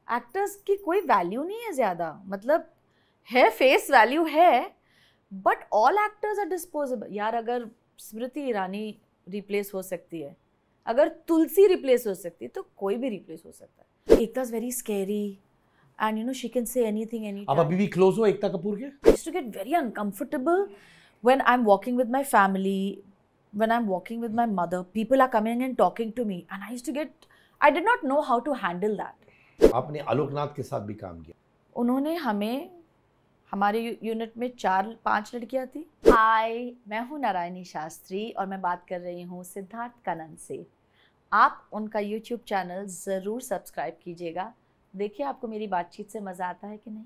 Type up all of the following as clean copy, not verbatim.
Actors की कोई value नहीं है ज़्यादा, मतलब है, फेस वैल्यू है, but all actors are disposable. यार अगर स्मृति ईरानी रिप्लेस हो सकती है, अगर तुलसी रिप्लेस हो सकती है, तो कोई भी रिप्लेस हो सकता है। Ekta is very scary and you know she can say anything any time. आप अभी भी क्लोज हो एकता कपूर के? I used to get very uncomfortable when I am walking with my family, when I'm walking with my mother, people are coming and talking to me, and I did not know how to handle that. आपने आलोकनाथ के साथ भी काम किया। उन्होंने हमारे unit में 4-5 लड़कियां थी। हाय, मैं हूँ नारायणी शास्त्री और मैं बात कर रही हूँ सिद्धार्थ कनन से। आप उनका यूट्यूब चैनल ज़रूर सब्सक्राइब कीजिएगा। देखिए आपको मेरी बातचीत से मज़ा आता है कि नहीं।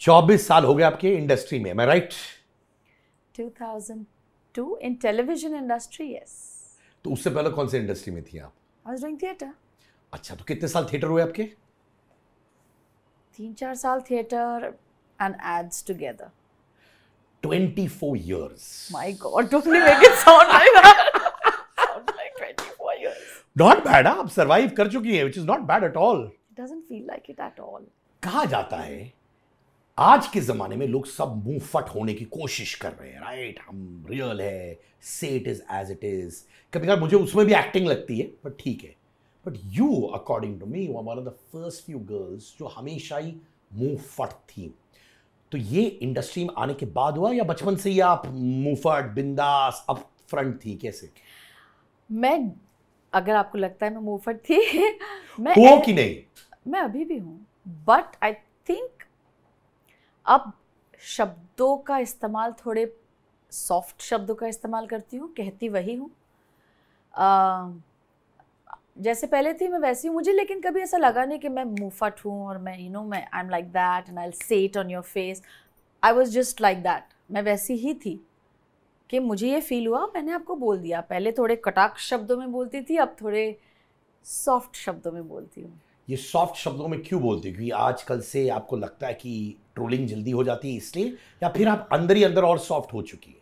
24 साल हो गए आपके इंडस्ट्री में, मैं right? 2002 in television industry, yes. तो उससे पहले कौन से इंडस्ट्री में थी आप? I was doing theatre. अच्छा, तो कितने साल थिएटर हुए आपके? 3-4 साल theatre and ads together. 24 years. My God, don't make it sound like that. Sound like 24 years. Not bad, आप सर्वाइव कर चुकी हैं, which is not bad at all. It doesn't feel like it at all. कहा जाता है आज के जमाने में लोग सब मुंह फट होने की कोशिश कर रहे हैं, राइट? हम रियल है, say it is as it is. कभी कभी मुझे उसमें भी एक्टिंग लगती है, बट ठीक है। But you according to me one of the first few girls जो हमेशा ही मुंह फट थी। तो ये इंडस्ट्री में आने के बाद हुआ या बचपन से ही आप मुंह फट, बिंदास, अप फ्रंट थी? कैसे? मैं, अगर आपको लगता है मैं मुंह फट थी, मैं हो कि नहीं? मैं अभी भी हूँ, बट आई थिंक अब शब्दों का इस्तेमाल, थोड़े सॉफ्ट शब्दों का इस्तेमाल करती हूँ, कहती वही हूँ। जैसे पहले थी मैं वैसी हूँ। मुझे लेकिन कभी ऐसा लगा नहीं कि मैं मुंहफट हूँ और मैं मैं I am like that and I will say it on your face. I was just like that. मैं वैसी ही थी कि मुझे ये फील हुआ, मैंने आपको बोल दिया। पहले थोड़े कटाक्ष शब्दों में बोलती थी, अब थोड़े सॉफ्ट शब्दों में बोलती हूँ। ये सॉफ्ट शब्दों में क्यों बोलती है? क्योंकि आजकल से आपको लगता है कि ट्रोलिंग जल्दी हो जाती है इसलिए, या फिर आप अंदर ही अंदर और सॉफ्ट हो चुकी है?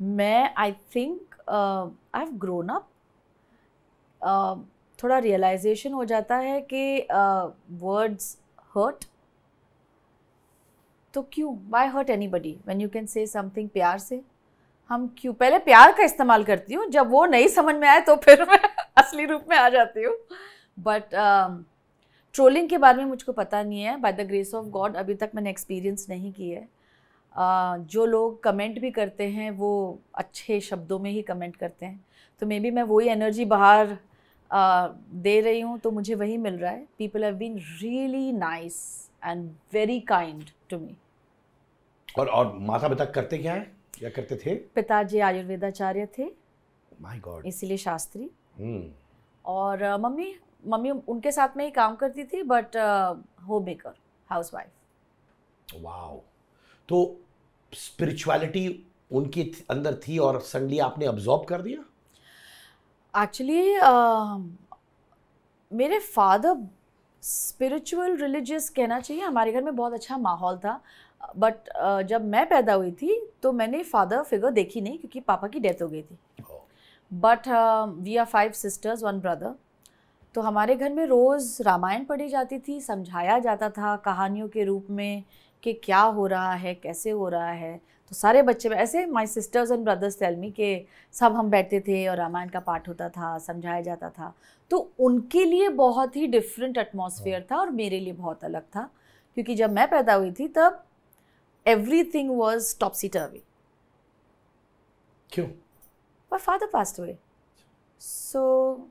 मैं I think I have grown up. थोड़ा रियलाइजेशन हो जाता है कि वर्ड्स हर्ट, तो क्यों, why hurt anybody when you can say something प्यार से। हम क्यों, पहले प्यार का इस्तेमाल करती हूँ, जब वो नहीं समझ में आए तो फिर मैं असली रूप में आ जाती हूँ। बट ट्रोलिंग के बारे में मुझको पता नहीं है। Bye the grace of God अभी तक मैंने एक्सपीरियंस नहीं की है। जो लोग कमेंट भी करते हैं वो अच्छे शब्दों में ही कमेंट करते हैं, तो मे बी मैं वही एनर्जी बाहर दे रही हूँ, तो मुझे वही मिल रहा है। People have been really nice and very kind to me. और माता पिता करते क्या है या करते थे? पिताजी आयुर्वेदाचार्य थे, माय गॉड, इसीलिए शास्त्री। और मम्मी उनके साथ में ही काम करती थी, but home maker, house wife. Wow. तो स्पिरिचुअलिटी उनके अंदर थी और सडनली आपने अब्सॉर्ब कर दिया? एक्चुअली मेरे फादर स्पिरिचुअल रिलीजियस कहना चाहिए, हमारे घर में बहुत अच्छा माहौल था। बट जब मैं पैदा हुई थी तो मैंने फादर फिगर देखी नहीं, क्योंकि पापा की डेथ हो गई थी। But we are 5 sisters 1 brother। तो हमारे घर में रोज़ रामायण पढ़ी जाती थी, समझाया जाता था कहानियों के रूप में कि क्या हो रहा है, कैसे हो रहा है। तो सारे बच्चे ऐसे, my sisters and brothers tell me कि सब हम बैठते थे और रामायण का पाठ होता था, समझाया जाता था। तो उनके लिए बहुत ही डिफरेंट एटमॉस्फेयर था और मेरे लिए बहुत अलग था, क्योंकि जब मैं पैदा हुई थी तब एवरीथिंग वाज टॉपसी टर्वी। क्यों? माय फादर पास्ड अवे, सो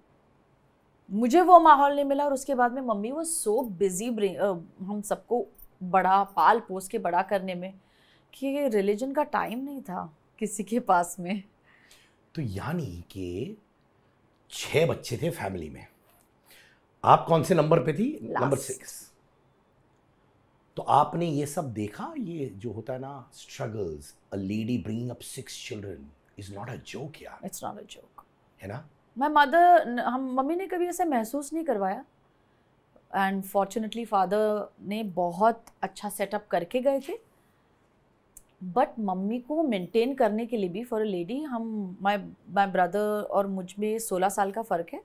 मुझे वो माहौल नहीं मिला। और उसके बाद में मम्मी वो सो बिजी हम सबको बड़ा पाल पोस के बड़ा करने में, कि रिलीजन का टाइम नहीं था किसी के पास में। तो यानी कि 6 बच्चे थे फैमिली में, आप कौन से नंबर पे थी? नंबर 6। तो आपने ये सब देखा, ये जो होता है ना struggles, a lady bringing up 6 children is not a joke यार। इट्स नॉट अ जोक, है ना? मम्मी ने कभी ऐसे महसूस नहीं करवाया। एंड फॉर्चुनेटली फादर ने बहुत अच्छा सेटअप करके गए थे, बट मम्मी को मेंटेन करने के लिए भी फॉर अ लेडी, हम माय ब्रदर और मुझ में 16 साल का फ़र्क है,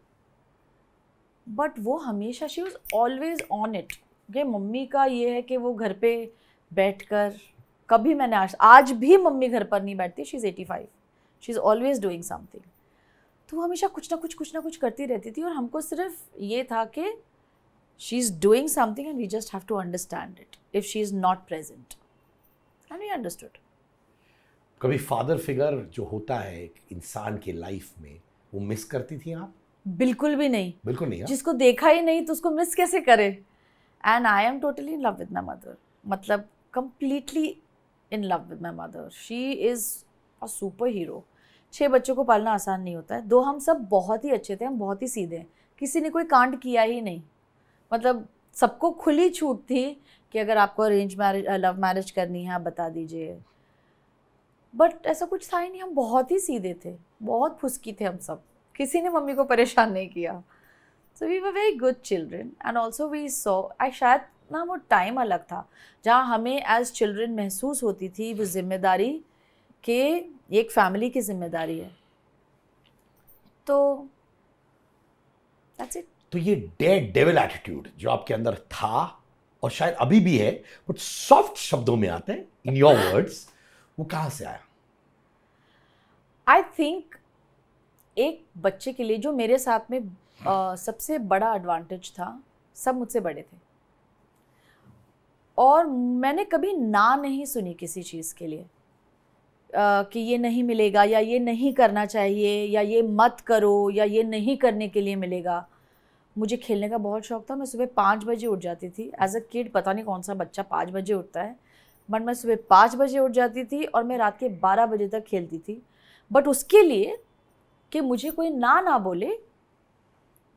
बट वो हमेशा she was always on it कि मम्मी का ये है कि वो घर पे बैठकर कभी मैंने आज भी मम्मी घर पर नहीं बैठती, she is 85, she is always doing something. तो वो हमेशा कुछ ना कुछ करती रहती थी और हमको सिर्फ ये था कि she is doing something and we just have to understand it if she is not present, and we understood. कभी फादर फिगर जो होता है एक इंसान के लाइफ में, वो मिस करती थी आप? बिल्कुल भी नहीं, बिल्कुल नहीं। जिसको देखा ही नहीं तो उसको मिस कैसे करे। And I am totally in love with my mother, मतलब completely in love with my mother. She is a super hero. 6 बच्चों को पालना आसान नहीं होता है। 2 हम सब बहुत ही अच्छे थे, हम बहुत ही सीधे हैं, किसी ने कोई कांड किया ही नहीं। मतलब सबको खुली छूट थी कि अगर आपको अरेंज मैरिज लव मैरिज करनी है आप बता दीजिए, बट ऐसा कुछ था ही नहीं। हम बहुत ही सीधे थे, बहुत फुसकी थे हम सब, किसी ने मम्मी को परेशान नहीं किया। So we were very good children and also we saw, शायद ना वो टाइम अलग था जहाँ हमें एज चिल्ड्रन महसूस होती थी वो जिम्मेदारी कि एक फैमिली की जिम्मेदारी है, तो दैट्स इट। तो ये डेड डेविल एटीट्यूड जो आपके अंदर था और शायद अभी भी है, बट सॉफ्ट शब्दों में आते हैं, इन योर वर्ड्स, वो कहाँ से आया? आई थिंक एक बच्चे के लिए जो मेरे साथ में सबसे बड़ा एडवांटेज था, सब मुझसे बड़े थे और मैंने कभी ना नहीं सुनी किसी चीज़ के लिए कि ये नहीं मिलेगा या ये नहीं करना चाहिए या ये मत करो या ये नहीं करने के लिए मिलेगा। मुझे खेलने का बहुत शौक था। मैं सुबह 5 बजे उठ जाती थी एज अ किड। पता नहीं कौन सा बच्चा 5 बजे उठता है, बट मैं सुबह 5 बजे उठ जाती थी और मैं रात के 12 बजे तक खेलती थी। बट उसके लिए कि मुझे कोई ना बोले,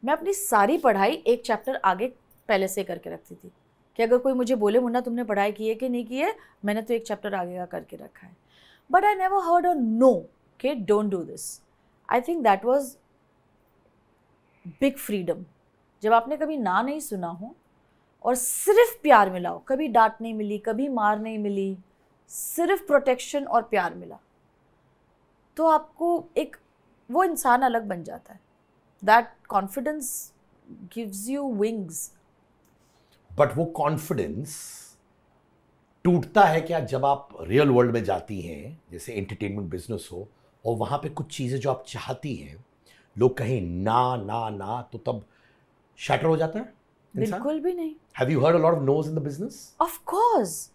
मैं अपनी सारी पढ़ाई एक चैप्टर आगे पहले से करके रखती थी कि अगर कोई मुझे बोले मुन्ना तुमने पढ़ाई की है कि नहीं की है, मैंने तो एक चैप्टर आगे का करके रखा है। But I never heard a no कि don't do this. I think that was big freedom. जब आपने कभी ना नहीं सुना हो और सिर्फ प्यार मिला हो, कभी डांट नहीं मिली, कभी मार नहीं मिली, सिर्फ प्रोटेक्शन और प्यार मिला, तो आपको एक वो इंसान अलग बन जाता है। That confidence gives you wings. But वो कॉन्फिडेंस टूटता है क्या जब आप रियल वर्ल्ड में जाती हैं, जैसे एंटरटेनमेंट बिजनेस हो, और वहां पे कुछ चीजें जो आप चाहती हैं लोग कहें ना ना ना, तो तब शटर हो जाता है इंसान? बिल्कुल भी नहीं। Have you heard a lot of no's in the business? Of course,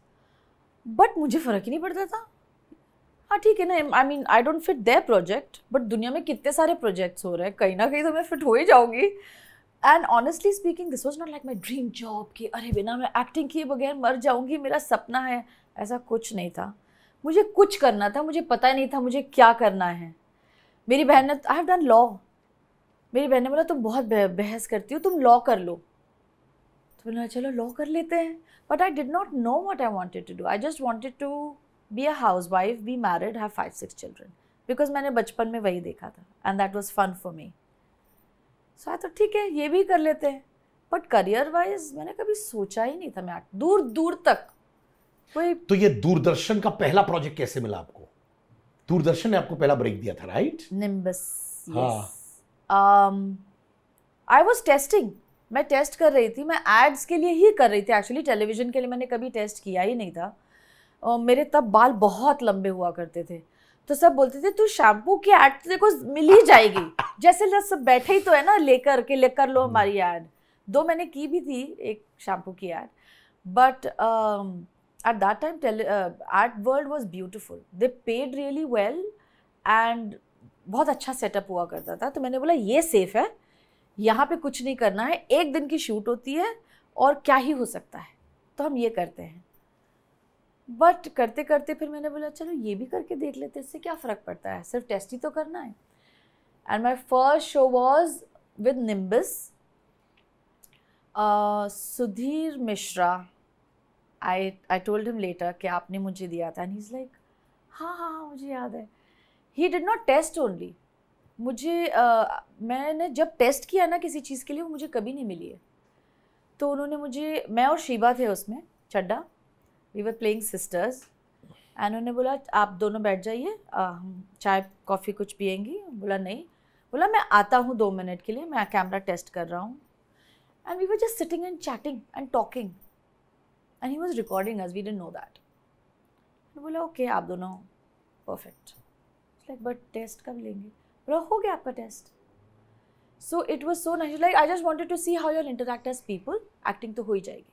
but मुझे फर्क ही नहीं पड़ता था। हाँ ठीक है ना, I mean I don't fit there project, but दुनिया में कितने सारे प्रोजेक्ट्स हो रहे हैं, कहीं ना कहीं तो मैं फिट हो ही जाऊंगी। And honestly speaking this was not like my dream job कि अरे बिना मैं एक्टिंग किए बगैर मर जाऊंगी, मेरा सपना है, ऐसा कुछ नहीं था। मुझे कुछ करना था, मुझे पता ही नहीं था मुझे क्या करना है। मेरी बहन ने, आई हैव डन लॉ, मेरी बहन ने बोला तुम बहुत बहस करती हो, तुम लॉ कर लो। तो मैंने चलो लॉ कर लेते हैं। But I did not know what I wanted to do. I just wanted to be a housewife, be married, have 5-6 children, because मैंने बचपन में वही देखा था and that was fun for me. So I thought ठीक है ये भी कर लेते हैं। बट करियर वाइज मैंने कभी सोचा ही नहीं था मैं दूर दूर तक कोई। तो ये दूरदर्शन का पहला प्रोजेक्ट कैसे मिला आपको? दूरदर्शन ने आपको पहला ब्रेक दिया था, राइट? निम्बस, हाँ। आई वॉज टेस्टिंग, मैं टेस्ट कर रही थी, मैं एड्स के लिए ही कर रही थी एक्चुअली, टेलीविजन के लिए मैंने कभी टेस्ट किया ही नहीं था। मेरे तब बाल बहुत लंबे हुआ करते थे, तो सब बोलते थे तू शैम्पू की एड देखो मिल ही जाएगी, जैसे सब बैठे ही तो है ना लेकर लो हमारी एड। 2 मैंने की भी थी, एक शैम्पू की ad, but at that time ad world was beautiful, they paid really well and बहुत अच्छा सेटअप हुआ करता था। तो मैंने बोला ये सेफ है, यहाँ पे कुछ नहीं करना है, 1 दिन की शूट होती है और क्या ही हो सकता है, तो हम ये करते हैं। बट करते करते फिर मैंने बोला चलो ये भी करके देख लेते, इससे क्या फ़र्क पड़ता है, सिर्फ टेस्ट ही तो करना है। And my first show was with Nimbus. Sudhir Mishra, I told him later कि आपने मुझे दिया था, एंड ही इज़ लाइक हाँ मुझे याद है। He did not test only, मुझे मैंने जब टेस्ट किया ना किसी चीज़ के लिए, वो मुझे कभी नहीं मिली है। तो उन्होंने मुझे, मैं और शीबा थे उसमें, Chadha, we were playing sisters, and उन्होंने बोला आप दोनों बैठ जाइए, हम चाय कॉफ़ी कुछ पियेंगी। बोला नहीं, बोला मैं आता हूँ 2 मिनट के लिए, मैं कैमरा टेस्ट कर रहा हूँ। And we were just sitting and chatting and talking and he was recording us, we didn't know that. बोला ओके आप दोनों परफेक्ट, लाइक बट टेस्ट कब लेंगे? बोला हो गया आपका test. So it was so nice, like I just wanted to see how your interact as people, acting तो हो ही जाएगी।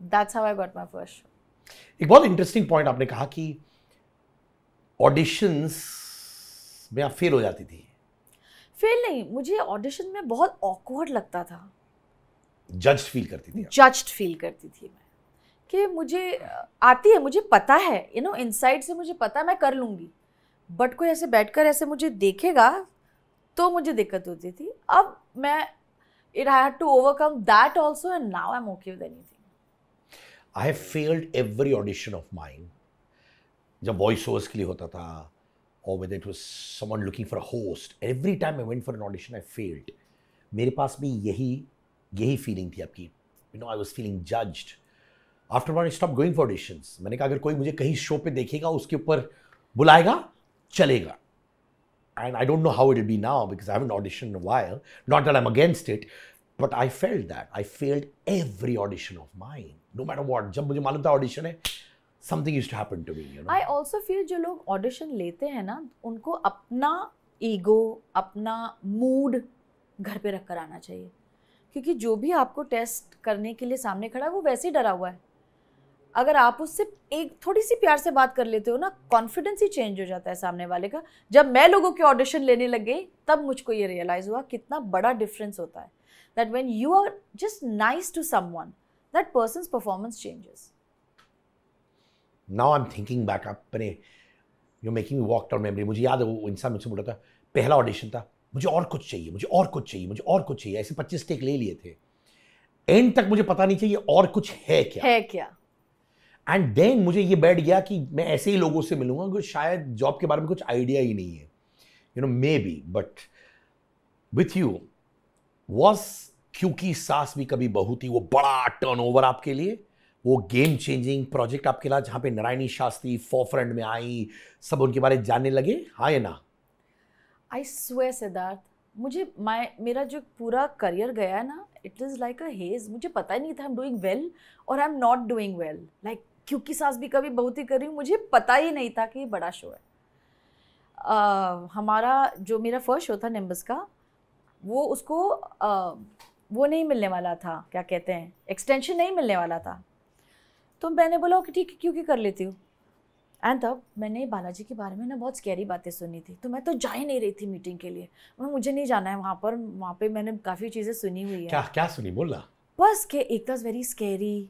That's how I got my first show. एक बहुत इंटरेस्टिंग पॉइंट आपने कहा कि ऑडिशंस में आप फेल हो जाती थी। फेल नहीं, मुझे ऑडिशन में बहुत ऑकवर्ड लगता था। जज्ड फील करती थी? जज्ड फील करती थी मैं, कि मुझे आती है, मुझे पता है, यू नो इनसाइड से मुझे पता है मैं कर लूँगी, बट कोई ऐसे बैठकर ऐसे मुझे देखेगा तो मुझे दिक्कत होती थी। अब मैं it I had to overcome that also, and now I am okay with anything. I have failed every audition of mine, जब वॉइस ओवर्स के लिए होता था, or whether it was someone looking for a host, every time I went for an audition I failed. मेरे पास भी यही feeling थी आपकी, you know, I was feeling judged. After one I stopped going for auditions. मैंने कहा अगर कोई मुझे कहीं शो पे देखेगा उसके ऊपर बुलाएगा चलेगा. And I don't know how it will be now because I haven't auditioned in a while. Not that I'm against it, but I felt that. I failed every audition of mine. No matter what. जब मुझे मालूम था audition है, something used to happen to me, you know. I also feel जो लोग audition लेते हैं ना, उनको अपना ईगो, अपना मूड घर पे रख कर आना चाहिए, क्योंकि जो भी आपको टेस्ट करने के लिए सामने खड़ा है वो वैसे ही डरा हुआ है। अगर आप उससे एक थोड़ी सी प्यार से बात कर लेते हो ना, कॉन्फिडेंस ही चेंज हो जाता है सामने वाले का। जब मैं लोगों के ऑडिशन लेने लग गई तब मुझको ये रियलाइज हुआ कितना बड़ा डिफरेंस होता है, that when you are just nice to someone, that person's performance changes. Now I'm thinking back, अपने you're making me walk down memory. मुझे याद है वो इंसान मुझसे बोला था, पहला ऑडिशन था, मुझे और कुछ चाहिए, मुझे और कुछ चाहिए, मुझे और कुछ चाहिए, ऐसे 25 टेक ले लिए थे, एंड तक मुझे पता नहीं चाहिए और कुछ है क्या। एंड देन मुझे ये बैठ गया कि मैं ऐसे ही लोगों से मिलूंगा क्योंकि शायद जॉब के बारे में कुछ आइडिया ही नहीं है, you know, may be. But with you was क्योंकि सास भी कभी बहू थी वो बड़ा टर्नओवर आपके लिए, वो गेम चेंजिंग प्रोजेक्ट आपके लिए जहां पे नारायणी शास्त्री फोरफ्रंट में आई, सब उनके बारे में जानने लगे, हाँ या ना? आई स्वेयर सिद्धार्थ, मुझे मेरा जो पूरा करियर गया है ना, it is like a hedge. मुझे पता ही नहीं था आई एम डूइंग वेल और आई am not doing well. Like क्योंकि सास भी कभी बहुत ही कर रही हूँ, मुझे पता ही नहीं था कि ये बड़ा शो है। हमारा जो मेरा फर्स्ट शो था निम्बस का, वो उसको वो नहीं मिलने वाला था, क्या कहते हैं, एक्सटेंशन नहीं मिलने वाला था। तो मैंने बोला ओके ठीक है, क्योंकि कर लेती हूँ। एंड तब मैंने बालाजी के बारे में ना बहुत स्कैरी बातें सुनी थी, तो मैं तो जा ही नहीं रही थी मीटिंग के लिए, मुझे नहीं जाना है वहाँ पे मैंने काफ़ी चीज़ें सुनी हुई है। क्या सुनी, बोलना। बस कि एक was very scary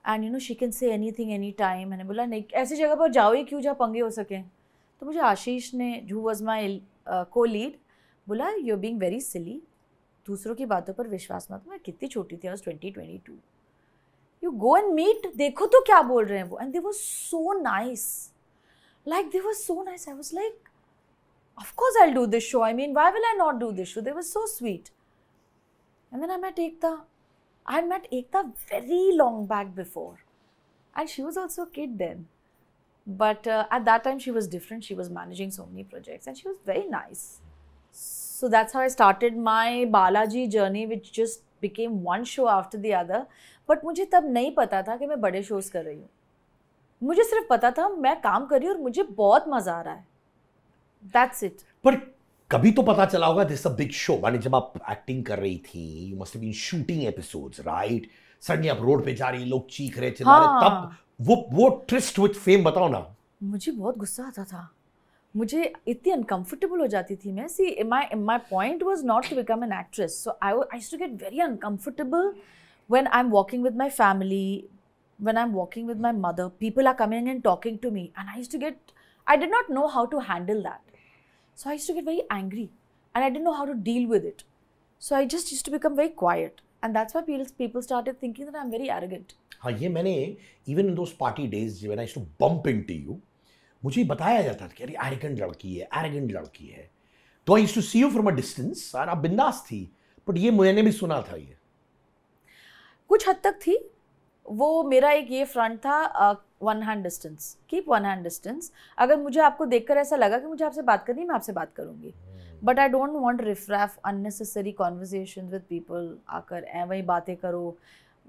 and you know she can say anything any time. मैंने बोला नहीं, ऐसी जगह पर जाओ ही क्यों जहाँ पंगे हो सकें। तो मुझे आशीष ने, who was my co lead, बोला you are being very silly, दूसरों की बातों पर विश्वास मत। मैं कितनी छोटी थी, I was 22। You go and meet, देखो तो क्या बोल रहे हैं वो। And they were so nice, like they were so nice. I was like, of course I'll do this show. I mean, why will I not do this show? They were so sweet. And then I met Ekta. I had met Ekta very long back before, and she was also a kid then. But at that time she was different. She was managing so many projects, and she was very nice. So that's how I started my Balaji journey, which just became one show after the other. But मुझे तब नहीं पता था कि मैं बड़े shows कर रही हूँ। मुझे सिर्फ पता था मैं काम कर रही हूँ और मुझे बहुत मजा आ रहा है, दैट्स इट। पर कभी तो पता चला होगा दिस अ बिग शो, माने जब आप एक्टिंग कर रही थी, you must have been shooting episodes, right? Suddenly आप रोड पे जा रही, लोग चीख रहे, चिल्ला रहे, तब वो ट्विस्ट विद फेम बताओ ना। मुझे बहुत गुस्सा आता था, मुझे इतनी अनकंफर्टेबल हो जाती थी मैं। See my point was not to become an actress, so I used to get very uncomfortable when I'm walking with my family, when I'm walking with my mother, people are coming and talking to me, and I did not know how to handle that. So I used to get very angry, and I didn't know how to deal with it. So I just used to become very quiet, and that's why people started thinking that I'm very arrogant. हाँ, ये मैंने even in those party days when I used to bump into you, मुझे बताया जाता था कि अरे arrogant लड़की है, तो I used to see you from a distance, और आप बिंदास थी, but ये मैंने भी सुना था ये। कुछ हद तक थी। वो मेरा एक ये फ्रंट था, 1 hand distance, keep 1 hand distance। अगर मुझे आपको देखकर ऐसा लगा कि मुझे आपसे बात करनी है, मैं आपसे बात करूंगी, but I don't want riffraff unnecessary conversation with people. आकर वही बातें करो,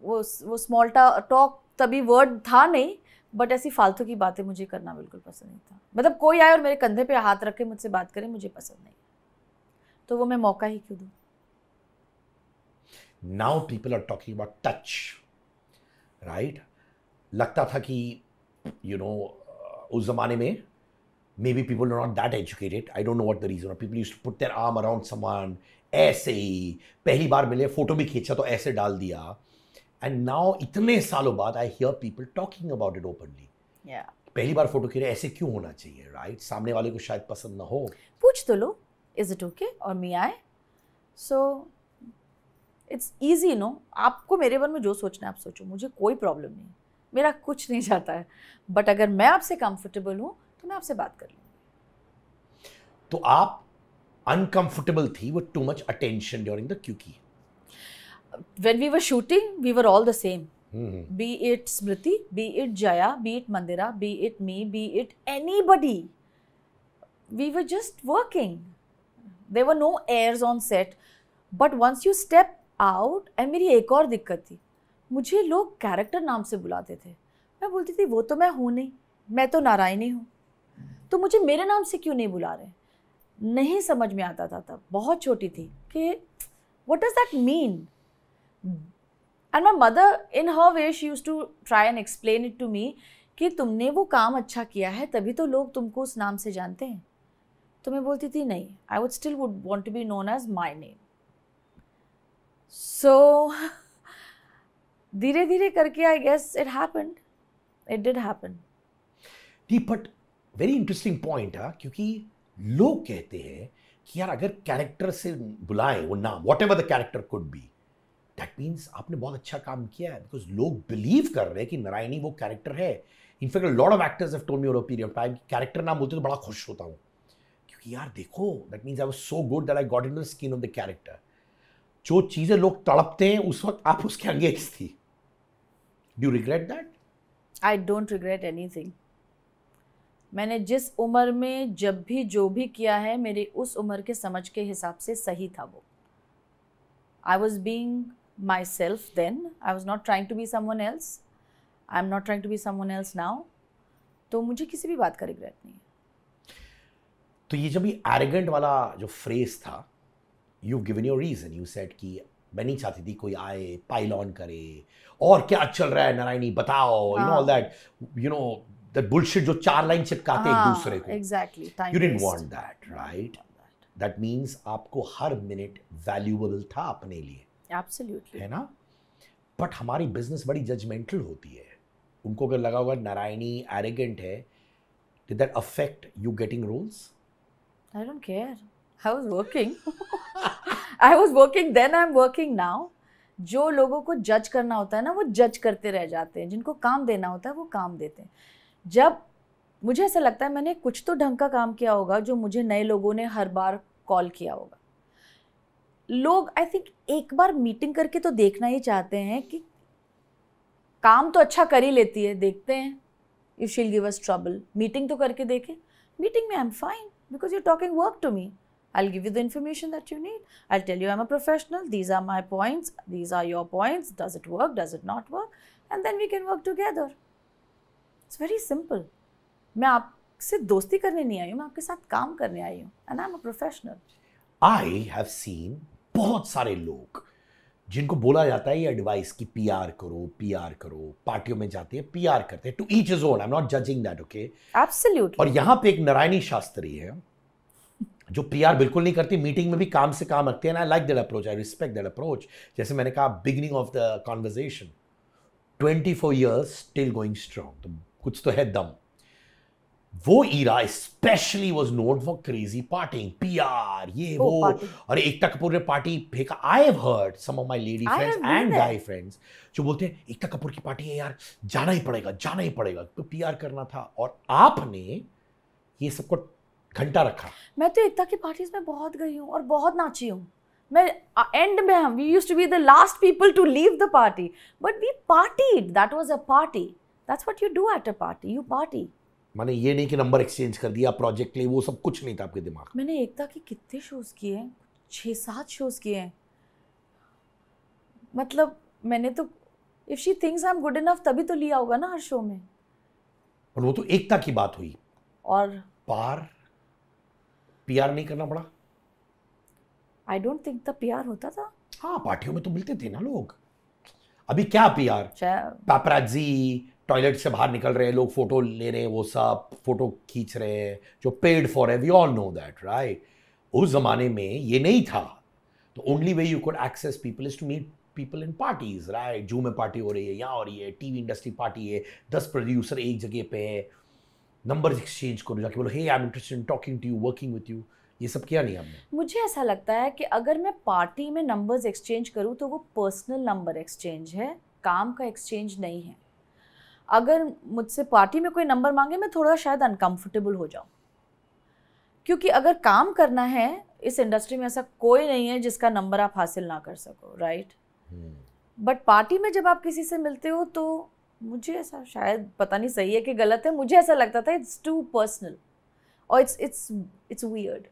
वो स्मॉल टॉक तभी वर्ड था नहीं, बट ऐसी फालतू की बातें मुझे करना बिल्कुल पसंद नहीं था। मतलब कोई आए और मेरे कंधे पे हाथ रख के मुझसे बात करे, मुझे पसंद नहीं, तो वो मैं मौका ही क्यों दूँ। Now people are talking about touch, right? लगता था कि उस जमाने में maybe people are not that educated, I don't know what the reason, people used to put their arm around someone, ऐसे ही पहली बार मिले फोटो भी खींचा तो ऐसे डाल दिया। एंड नाउ इतने सालों बाद I hear people talking about it openly. पहली बार फोटो खींचे, ऐसे क्यों होना चाहिए, राइट? सामने वाले को शायद पसंद ना हो, पूछ तो लो, इज इट ओके और मी आए, सो इट्स ईजी नो। आपको मेरे बारे में जो सोचना है आप सोचो, मुझे कोई प्रॉब्लम नहीं, मेरा कुछ नहीं जाता है, बट अगर मैं आपसे कंफर्टेबल हूँ तो मैं आपसे बात कर लूँगी। तो आप अनकंफर्टेबल थी with too much attention during the क्यूकी? When we were shooting, we were all the same. Be it Smriti, be it Jaya, be it Mandira, be it me, be it anybody. We were just working. There were no airs on set. But once you step out, and मेरी एक और दिक्कत थी, मुझे लोग character नाम से बुलाते थे। मैं बोलती थी वो तो मैं हूँ नहीं, मैं तो नारायणी हूँ, तो मुझे मेरे नाम से क्यों नहीं बुला रहे। नहीं समझ में आता था तब, बहुत छोटी थी, कि what does that mean? And my mother, in her way, she used to try and explain it to me कि तुमने वो काम अच्छा किया है तभी तो लोग तुमको उस नाम से जानते हैं। तो मैं बोलती थी नहीं, I would still would want to be known as my name. So धीरे धीरे करके I guess it happened. It did happen. नहीं, बट वेरी इंटरेस्टिंग पॉइंट है, क्योंकि लोग कहते हैं कि यार अगर कैरेक्टर से बुलाएं वो नाम, what ever the character could be, that means आपने बहुत अच्छा काम किया है, बिकॉज लोग बिलीव कर रहे हैं कि नारायणी वो कैरेक्टर है। In fact lot of actors have told me over a period of time, character नाम बोलते तो बड़ा खुश होता हूँ, क्योंकि यार देखो that means I was so good that I got into the skin of the character. जो चीजें लोग तड़पते हैं उस वक्त आप उसके अंगेज थी। Do you regret that? I don't regret anything. मैंने जिस उम्र में जब भी जो भी किया है, मेरे उस उम्र के समझ के हिसाब से सही था वो। I was being myself then. I was not trying to be someone else. I'm not trying to be someone else now. तो मुझे किसी भी बात का रिग्रेट नहीं है। तो ये जब ये एरोगेंट वाला जो फ्रेज था, you given your reason, you said कि मैं नहीं चाहती थी कोई आए पाइल ऑन करे, और क्या चल रहा है नारायणी बताओ, you know all that, you know that bullshit जो 4 लाइन चिपकाते एक दूसरे को। Exactly, you didn't want that, right? That means आपको हर मिनट वैल्यूएबल था अपने लिए, एब्सोल्युटली, है ना? बट हमारी बिजनेस बड़ी जजमेंटल होती है। उनको अगर लगा होगा नारायणी एरोगेंट है, did that affect you getting roles? I don't care. I was working. I was working then, I'm working now. जो लोगों को जज करना होता है ना, वो जज करते रह जाते हैं, जिनको काम देना होता है वो काम देते हैं। जब मुझे ऐसा लगता है मैंने कुछ तो ढंग का काम किया होगा जो मुझे नए लोगों ने हर बार कॉल किया होगा। लोग आई थिंक एक बार मीटिंग करके तो देखना ही चाहते हैं कि काम तो अच्छा कर ही लेती है, देखते हैं if she will give us trouble. Meeting तो करके देखें। मीटिंग में I am fine because you're talking work to me. I'll give you the information that you need. I'll tell you I'm a professional. These are my points. These are your points. Does it work? Does it not work? And then we can work together. It's very simple. मैं आपसे दोस्ती करने नहीं आई हूँ, मैं आपके साथ काम करने आई हूँ। And I'm a professional. I have seen बहुत सारे लोग जिनको बोला जाता है ये एडवाइस कि पीआर करो, पार्टियों में जाते हैं पीआर करते हैं, to each is own, I am not judging that, okay? Absolutely. और यहाँ पे एक नारायणी शास्त्री है जो पीआर बिल्कुल नहीं करती, मीटिंग में भी काम से काम रखते हैं। I like that approach, I respect that approach. जैसे मैंने कहा beginning of the conversation, 24 years still going strong, तो कुछ तो है दम। वो era especially was known for crazy parting, PR, ये वो, और एकता कपूर ने पार्टी फेंका। I have heard some of my lady friends and guy friends जो बोलते हैं एकता कपूर की पार्टी है यार, जाना ही पड़ेगा, तो पीआर करना था। और आपने ये सबको घंटा रखा। मैं तो एकता की पार्टीज में बहुत गई हूँ और बहुत नाची हूँ, मैं एंड में हम we used to be the last people to leave the party, but we partied, that was a party, that's what you do at a party, you party. माने ये नहीं कि नंबर एक्सचेंज कर दिया प्रोजेक्ट के लिए, वो सब कुछ नहीं था आपके दिमाग में? मैंने एकता के कितने शोज किए हैं, 6-7 शोज किए हैं। मतलब मैंने तो, if she thinks I am good enough तभी तो लिया होगा ना हर शो में। और वो तो एकता की बात हुई, और पार पीआर नहीं करना पड़ा? I don't think the PR होता था। हाँ, पार्टियों में तो मिलते थे ना लोग। अभी क्या पीआर, शायद पैपराजी टॉयलेट से बाहर निकल रहे हैं, लोग फोटो ले रहे हैं, वो सब फोटो खींच रहे हैं जो पेड फॉर है, we all know that right. उस जमाने में ये नहीं था, तो only way you could access people is to meet people in parties right. जू में पार्टी हो रही है, यहाँ हो रही है, टीवी इंडस्ट्री पार्टी है, 10 प्रोड्यूसर एक जगह पे है, नंबर एक्सचेंज करो, जाके बोलो hey I am interested in talking to you, working with you. ये सब किया नहीं आपने? मुझे ऐसा लगता है कि अगर मैं पार्टी में नंबर्स एक्सचेंज करूँ तो वो पर्सनल नंबर एक्सचेंज है, काम का एक्सचेंज नहीं है। अगर मुझसे पार्टी में कोई नंबर मांगे मैं थोड़ा शायद अनकंफर्टेबल हो जाऊँ, क्योंकि अगर काम करना है इस इंडस्ट्री में ऐसा कोई नहीं है जिसका नंबर आप हासिल ना कर सको राइट। बट पार्टी में जब आप किसी से मिलते हो तो मुझे ऐसा, शायद पता नहीं सही है कि गलत है, मुझे ऐसा लगता था इट्स टू पर्सनल और it's weird.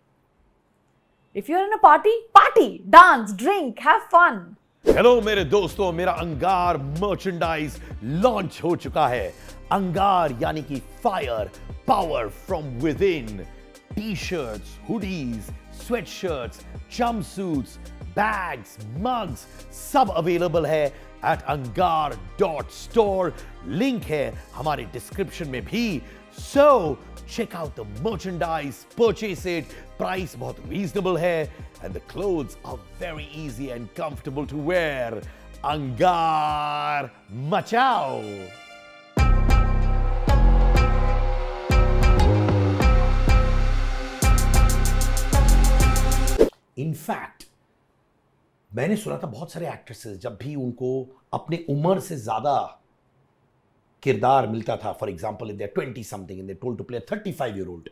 If you are in a party, dance, drink, have fun. Hello मेरे दोस्तों, मेरा अंगार मर्चेंडाइज लॉन्च हो चुका है। अंगार यानी कि fire, power from within. T shirts, hoodies, sweatshirts, jumpsuits, bags, mugs सब अवेलेबल है एट angar.store। लिंक है हमारे डिस्क्रिप्शन में भी। So check out the merchandise, purchase it. Price बहुत reasonable है and the clothes are very easy and comfortable to wear. अंगार मचाओ। In fact मैंने सुना था बहुत सारे एक्ट्रेसेस जब भी उनको अपने उम्र से ज्यादा किरदार मिलता था, for example in there 20 something in they told to play 35-year-old,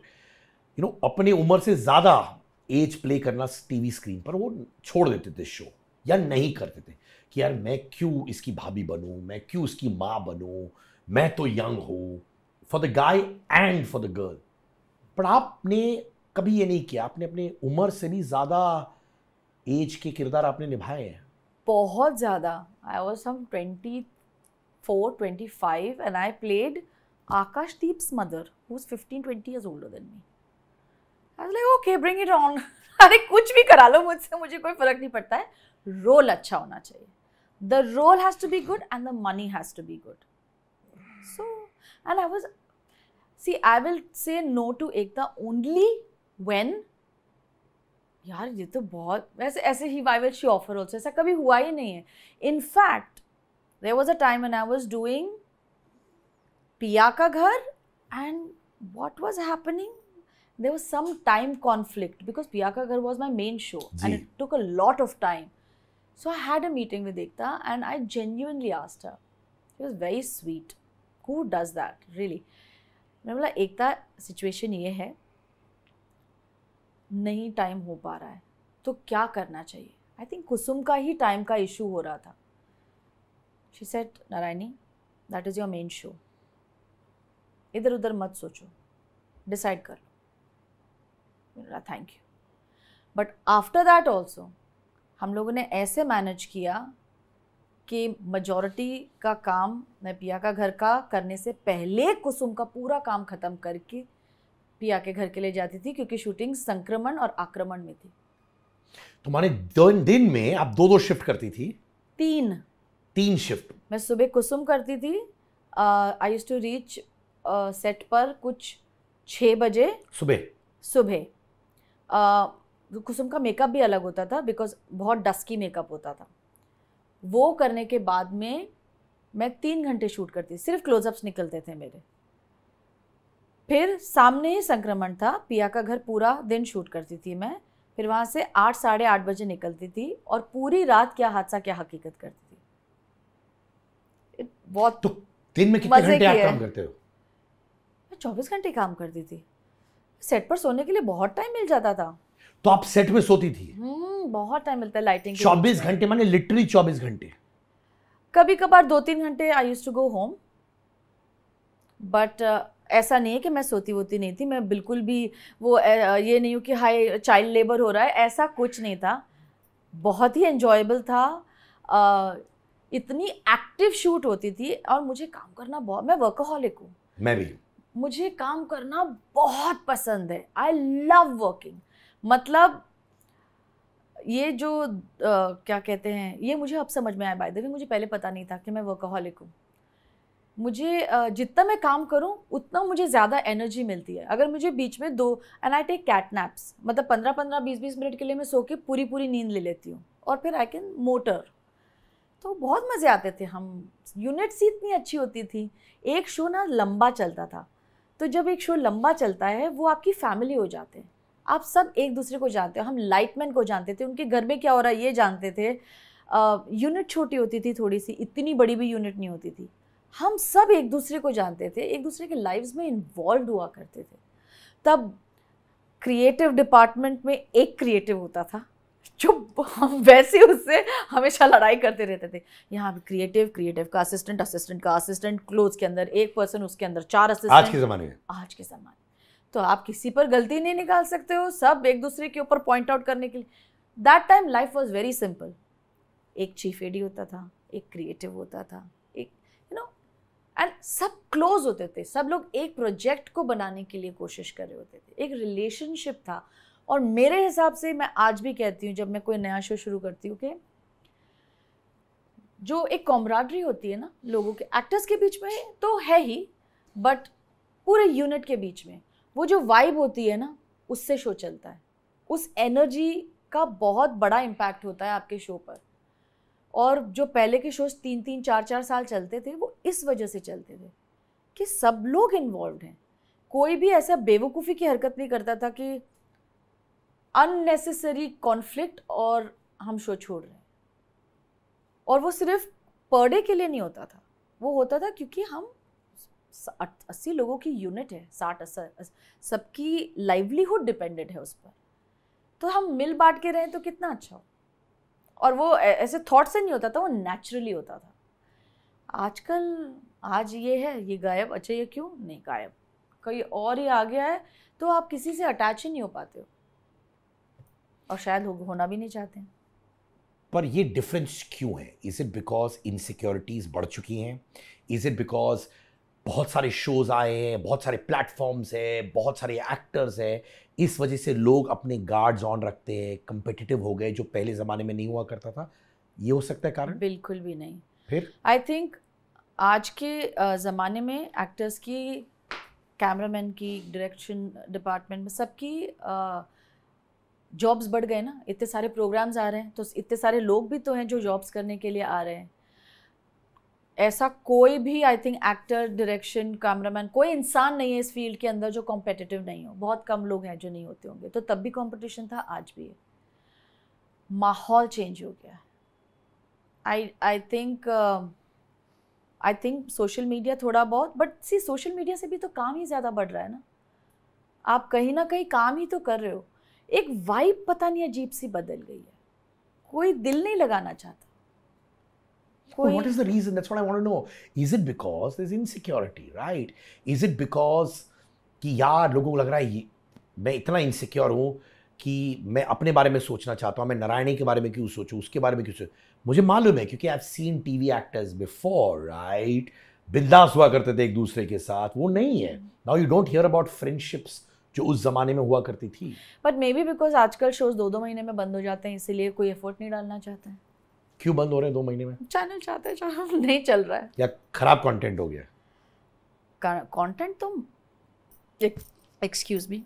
you know, अपने उम्र से ज्यादा एज प्ले करना टीवी स्क्रीन पर, वो छोड़ देते थे शो या नहीं करते थे कि यार मैं क्यों इसकी भाभी बनूं, मैं क्यों इसकी माँ बनूं, मैं तो यंग हूं, for the guy and for the girl. पर आपने कभी ये नहीं किया, आपने अपने उम्र से भी ज्यादा एज के किरदार आपने निभाए हैं? बहुत ज़्यादा। I was some 24-25 and I played Akashdeep's mother who was 15-20 years older than me. I was like, okay, bring it on. अरे कुछ भी करा लो मुझसे, मुझे कोई फर्क नहीं पड़ता है, रोल अच्छा होना चाहिए। The role has to be good and the money has to be good. So, and I was, see, I will say no to Ekta only when, यार ये तो बहुत वैसे ऐसे ही why will she offer also, ऐसा कभी हुआ ही नहीं है। In fact, there was a time when I was doing पिया का घर and what was happening, there was some time conflict because पिया का घर was my main show and it took a lot of time. So I had a meeting with Ekta and I genuinely asked her. She was very sweet. Who does that really? मैंने बोला एकता situation ये है, नहीं time हो पा रहा है तो क्या करना चाहिए। आई थिंक कुसुम का ही टाइम का इशू हो रहा था। She said, Narayani that is your main show, इधर उधर मत सोचो, डिसाइड कर लो। Thank you. But after that also हम लोगों ने ऐसे मैनेज किया कि मेजॉरिटी का काम मैं पिया का घर का करने से पहले कुसुम का पूरा काम ख़त्म करके पिया के घर के लिए जाती थी, क्योंकि शूटिंग संक्रमण और आक्रमण में थी। तुम्हारे दिन में आप 2-2 शिफ्ट करती थी? 3 शिफ्ट। मैं सुबह कुसुम करती थी। I used to reach set पर कुछ 6 बजे सुबह। कुसुम का मेकअप भी अलग होता था बिकॉज बहुत डस्की मेकअप होता था। वो करने के बाद में मैं 3 घंटे शूट करती, सिर्फ क्लोजअप्स निकलते थे मेरे। फिर सामने ही संक्रमण था, पिया का घर पूरा दिन शूट करती थी मैं। फिर वहाँ से 8 साढ़े 8 बजे निकलती थी और पूरी रात क्या हादसा क्या हकीकत करती थी। बहुत तो दिन में कितने घंटे आप काम करते हो? मैं 24 घंटे काम करती थी। सेट पर सोने के लिए बहुत टाइम मिल जाता था। तो आप सेट में सोती थी? बहुत टाइम मिलता है लाइटिंग के 24 घंटे, माने लिटरली 24 घंटे? कभी कभार 2-3 घंटे I used to go home, but ऐसा नहीं है कि मैं सोती होती नहीं थी। मैं बिल्कुल भी वो ये नहीं हूँ कि हाई चाइल्ड लेबर हो रहा है, ऐसा कुछ नहीं था। बहुत ही एंजॉयबल था। इतनी एक्टिव शूट होती थी और मुझे काम करना बहुत, मैं वर्कaholic हूँ। मैं भी। मुझे काम करना बहुत पसंद है। I love working. मतलब ये जो क्या कहते हैं, ये मुझे अब समझ में आया। बाय द वे मुझे पहले पता नहीं था कि मैं वर्कaholic हूँ। मुझे जितना मैं काम करूँ उतना मुझे ज़्यादा एनर्जी मिलती है। अगर मुझे बीच में and I take cat naps, मतलब 15-15, 20-20 मिनट के लिए मैं सो के पूरी नींद ले लेती हूँ और फिर आई कैन मोटर। तो बहुत मज़े आते थे। हम यूनिट्स ही इतनी अच्छी होती थी। एक शो ना लंबा चलता था, तो जब एक शो लंबा चलता है वो आपकी फैमिली हो जाते हैं। आप सब एक दूसरे को जानते हो। हम लाइटमैन को जानते थे, उनके घर में क्या हो रहा है ये जानते थे। यूनिट छोटी होती थी थोड़ी सी, इतनी बड़ी भी यूनिट नहीं होती थी। हम सब एक दूसरे को जानते थे, एक दूसरे के लाइव्स में इन्वॉल्व हुआ करते थे। तब क्रिएटिव डिपार्टमेंट में एक क्रिएटिव होता था जो हम वैसे उससे हमेशा लड़ाई करते रहते थे। यहाँ क्रिएटिव का असिस्टेंट का असिस्टेंट, क्लोज के अंदर एक पर्सन, उसके अंदर 4 असिस्टेंट। आज के ज़माने तो आप किसी पर गलती नहीं निकाल सकते हो, सब एक दूसरे के ऊपर पॉइंट आउट करने के लिए। That time life was very simple. एक चीफ एडी होता था, एक क्रिएटिव होता था, एक एंड सब क्लोज होते थे। सब लोग एक प्रोजेक्ट को बनाने के लिए कोशिश कर रहे होते थे। एक रिलेशनशिप था। और मेरे हिसाब से मैं आज भी कहती हूँ, जब मैं कोई नया शो शुरू करती हूँ, कि जो एक कॉमराडरी होती है ना लोगों के, एक्टर्स के बीच में तो है ही, बट पूरे यूनिट के बीच में वो जो वाइब होती है ना, उससे शो चलता है। उस एनर्जी का बहुत बड़ा इम्पैक्ट होता है आपके शो पर। और जो पहले के शोज 3-3, 4-4 साल चलते थे, वो इस वजह से चलते थे कि सब लोग इन्वॉल्व हैं। कोई भी ऐसा बेवकूफ़ी की हरकत नहीं करता था कि अननेसेसरी कॉन्फ्लिक्ट और हम शो छोड़ रहे हैं। और वो सिर्फ पर डे के लिए नहीं होता था, वो होता था क्योंकि हम 80 लोगों की यूनिट है, 60-80 सबकी लाइवलीहुड डिपेंडेंट है उस पर। तो हम मिल बांट के रहें तो कितना अच्छा हो। और वो ऐसे थॉट से नहीं होता था, वो नेचुरली होता था। आजकल आज ये है, ये गायब, अच्छा ये क्यों नहीं गायब, कोई और ही आ गया है, तो आप किसी से अटैच ही नहीं हो पाते हो और शायद होना भी नहीं चाहते हैं। पर ये डिफरेंस क्यों है? इज इट बिकॉज इनसिक्योरिटीज बढ़ चुकी हैं? इज इट बिकॉज बहुत सारे शोज आए हैं, बहुत सारे प्लेटफॉर्म्स है, बहुत सारे एक्टर्स हैं, इस वजह से लोग अपने गार्ड्स ऑन रखते हैं, कंपिटिटिव हो गए, जो पहले ज़माने में नहीं हुआ करता था? ये हो सकता है कारण? बिल्कुल भी नहीं। फिर आई थिंक आज के ज़माने में एक्टर्स की, कैमरामैन की, डायरेक्शन डिपार्टमेंट में सबकी जॉब्स बढ़ गए ना। इतने सारे प्रोग्राम्स आ रहे हैं, तो इतने सारे लोग भी तो हैं जो जॉब्स करने के लिए आ रहे हैं। ऐसा कोई भी, I think, actor, direction, cameraman, कोई इंसान नहीं है इस फील्ड के अंदर जो कॉम्पिटिटिव नहीं हो। बहुत कम लोग हैं जो नहीं होते होंगे। तो तब भी कंपटीशन था, आज भी है। माहौल चेंज हो गया है। आई थिंक सोशल मीडिया थोड़ा बहुत, बट सी सोशल मीडिया से भी तो काम ही ज़्यादा बढ़ रहा है ना। आप कहीं ना कहीं काम ही तो कर रहे हो। एक वाइब पता नहीं अजीब सी बदल गई है, कोई दिल नहीं लगाना चाहता। What is the reason? That's what I want to know. Is it because there's insecurity, right? Is it because कि यार लोगों को लग रहा है मैं इतना इनसिक्योर हूँ कि मैं अपने बारे में सोचना चाहता हूँ, मैं नारायणी के बारे में क्यों सोचूं, उसके बारे में क्यों सोचूं? मुझे मालूम है क्योंकि I have seen TV actors before, right? बिंदास हुआ करते थे एक दूसरे के साथ, वो नहीं है। Now you don't hear about friendships जो उस जमाने में हुआ करती थी। बट मे बी बिकॉज आजकल शोज 2-2 महीने में बंद हो जाते हैं, इसीलिए कोई एफर्ट नहीं डालना चाहता है। क्यों बंद हो रहे हैं 2 महीने में? चैनल चाहते हैं, नहीं चल रहा है, या खराब कंटेंट हो गया? कंटेंट तो एक्सक्यूज मी,